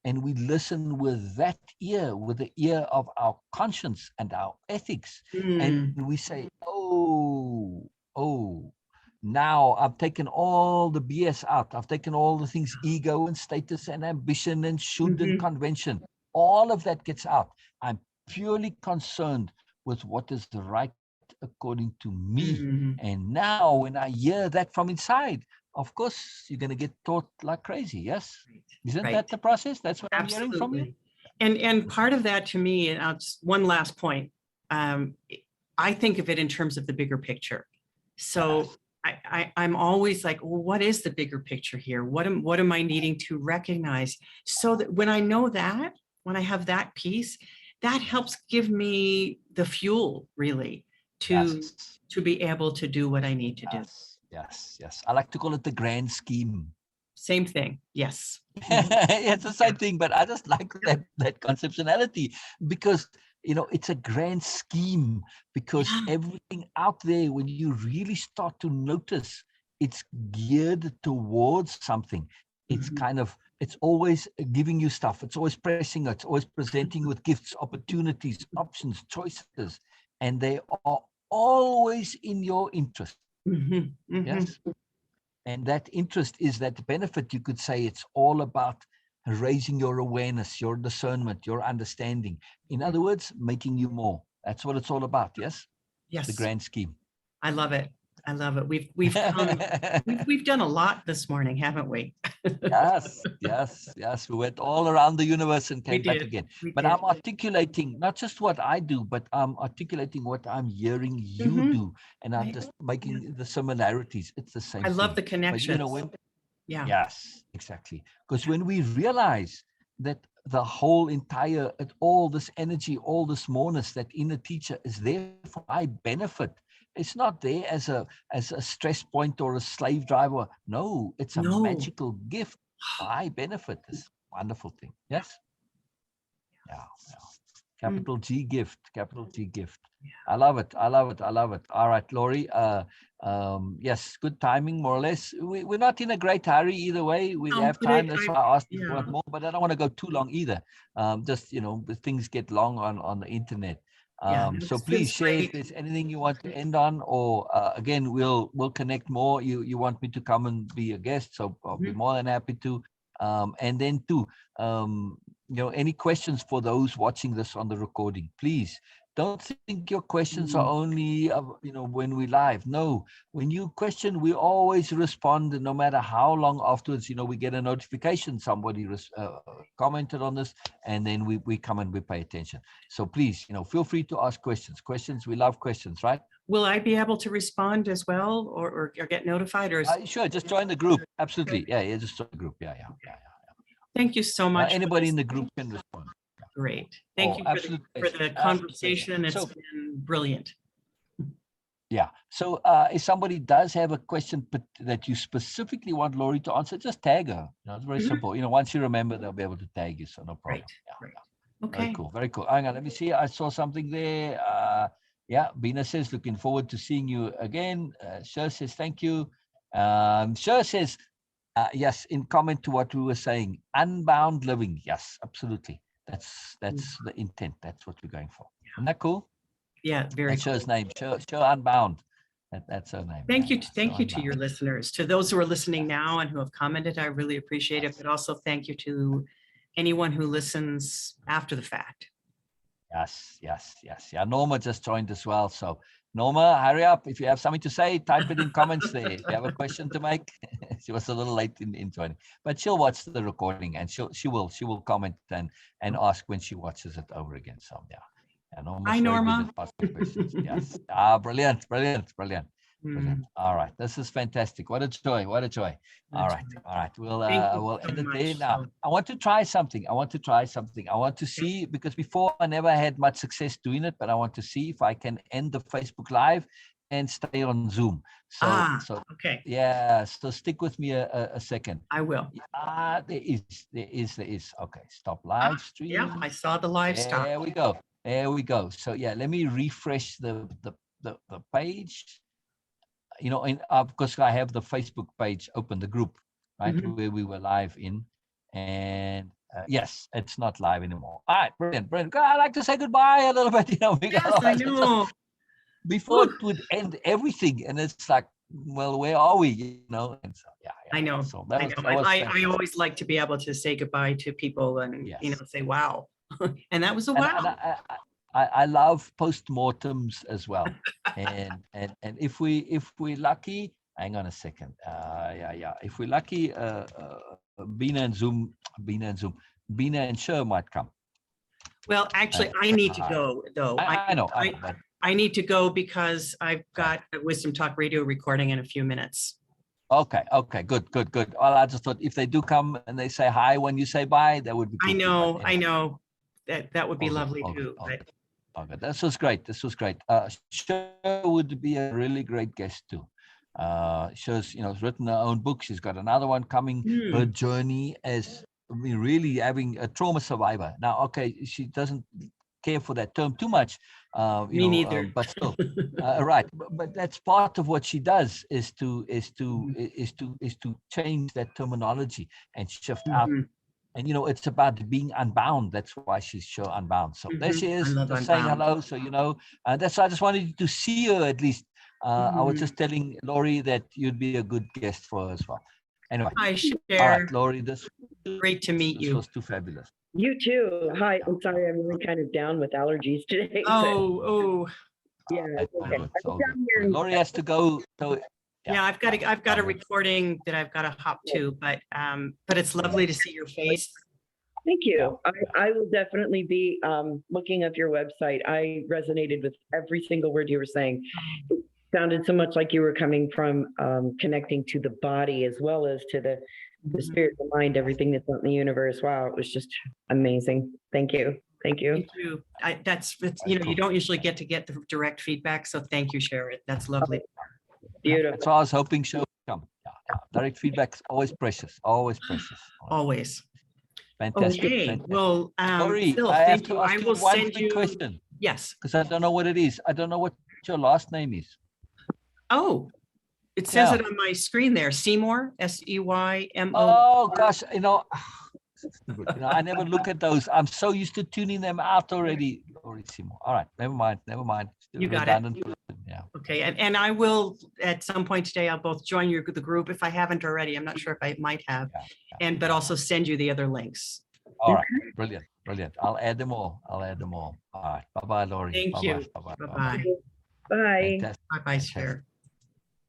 and we listen with that ear, with the ear of our conscience and our ethics, and we say, oh, now I've taken all the BS out. I've taken all the things, ego and status and ambition and should and convention. All of that gets out. I'm purely concerned with what is right according to me. And now when I hear that from inside, of course, you're going to get taught like crazy. Yes. Isn't that the process? That's what I'm hearing from you. And part of that to me, and just one last point, I think of it in terms of the bigger picture. So I'm always like, well, what is the bigger picture here? What am I needing to recognize? So that when I know that, when I have that piece, that helps give me the fuel really to be able to do what I need to do. Yes. I like to call it the grand scheme. Same thing. Yes. It's the same thing, but I just like that conceptuality, because it's a grand scheme, because everything out there, when you really start to notice, it's geared towards something. It's it's always giving you stuff. It's always pressing. It's always presenting with gifts, opportunities, options, choices, and they are always in your interest. Yes. And that interest is that benefit. You could say it's all about raising your awareness, your discernment, your understanding. In other words, making you more. That's what it's all about. Yes. Yes. The grand scheme. I love it. We've done a lot this morning, haven't we? Yes. We went all around the universe and came back again. But I'm articulating not just what I do, but I'm articulating what I'm hearing you do. And I'm just making the similarities. It's the same thing. I love the connection. Yes, exactly. Because when we realize that the whole entire, all this energy, all this moreness, that inner teacher is there for my benefit. It's not there as a stress point or a slave driver. No, it's a magical gift. My benefit is a wonderful thing. Yes. Yeah. Capital G gift. I love it. All right, Laurie. Yes, good timing, more or less. We're not in a great hurry either way. We have time. That's why I asked if you want more, but I don't want to go too long either. Just things get long on the internet. So please share if there's anything you want to end on, or again, we'll connect more. You want me to come and be a guest, so I'll be more than happy to. And then too, any questions for those watching this on the recording, please don't think your questions are only, when we live. No, when you question, we always respond, and no matter how long afterwards, we get a notification, somebody commented on this, and then we come and we pay attention. So please, feel free to ask questions. We love questions, right? Will I be able to respond as well, or get notified? Or sure, just join the group. Absolutely. Yeah, just join the group. Yeah. Thank you so much. Anybody in the group can respond. Great. Thank you for the conversation. It's been brilliant. Yeah. So if somebody does have a question that you specifically want Laurie to answer, just tag her. It's very simple. Once you remember, they'll be able to tag you. So no problem. Right. Okay. Very cool. Hang on, let me see. I saw something there. Bina says, looking forward to seeing you again. Sher says, thank you. Sher says, yes, in comment to what we were saying, unbound living. Yes, absolutely. That's the intent. That's what we're going for. Isn't that cool? Yeah, very cool. Sher's name, Sher Unbound. That's her name. Thank you to your listeners, to those who are listening now and who have commented. I really appreciate it. But also thank you to anyone who listens after the fact. Yes. Yeah, Norma just joined as well. So Norma, hurry up. If you have something to say, type it in comments there. If you have a question to make, she was a little late in joining, but she'll watch the recording and she will comment and ask when she watches it over again. So Norma's hi, Norma. Questions. Yes. Brilliant. All right. This is fantastic. What a joy. All right. We'll end it there now. I want to try something. I want to see, because before I never had much success doing it, but I want to see if I can end the Facebook Live and stay on Zoom. So okay. Yeah. So stick with me a second. I will. There is. Okay. Stop live stream. Yeah, I saw the live stop. There we go. So let me refresh the page. Because I have the Facebook page open, the group, right, where we were live in, and yes, it's not live anymore. All right, brilliant. I'd like to say goodbye a little bit. Yes, I know. Before it would end everything, and it's like, well, where are we? And so, I know. So I always like to be able to say goodbye to people and say wow, and that was a wow. I love postmortems as well, and if we're lucky, hang on a second, if we're lucky, Bina and Sher might come. Well, actually, I need to go though. I know. I need to go because I've got a Wisdom Talk Radio recording in a few minutes. Okay, good. Well, I just thought if they do come and they say hi when you say bye, that would be cool. I know. That would be lovely too. Okay, this was great. Sher would be a really great guest too. Sher's, written her own book. She's got another one coming. Her journey as really having a trauma survivor. Now, okay, she doesn't care for that term too much. Me neither. But still, right. But that's part of what she does is to change that terminology and shift out. And it's about being unbound. That's why she's Sher Unbound. So there she is, saying hello. So that's why I just wanted you to see her at least. I was just telling Laurie that you'd be a good guest for her as well. Anyway, hi, Cher. All right, Laurie, great to meet you. This was too fabulous. You too. Hi, I'm sorry, I'm really kind of down with allergies today. Yeah. Okay. Laurie has to go. So, yeah, I've got a recording that I've got to hop to, but it's lovely to see your face. Thank you. I will definitely be looking up your website. I resonated with every single word you were saying. It sounded so much like you were coming from connecting to the body as well as to the spirit, the mind, everything that's out in the universe. Wow, it was just amazing. Thank you. Thank you. You don't usually get the direct feedback, so thank you, Cher. That's lovely. Beautiful. That's why I was hoping Sher would come. Direct feedback is always precious. Always. Fantastic. Okay. Fantastic. Well, Laurie, Phil, I thank you. I will send you. Question. Yes. Because I don't know what it is. I don't know what your last name is. Oh, it says it on my screen there. Seymour, Seymour. Oh gosh, I never look at those. I'm so used to tuning them out already. Laurie Seymour. All right, never mind. You got it. Yeah. Okay, and I will at some point today. I'll both join the group if I haven't already. I'm not sure if I might have, but also send you the other links. All right. Brilliant. Brilliant. I'll add them all. All right. Bye-bye, Laurie. Thank you. Bye-bye. Bye-bye. Bye. Fantastic. Bye-bye, Cher.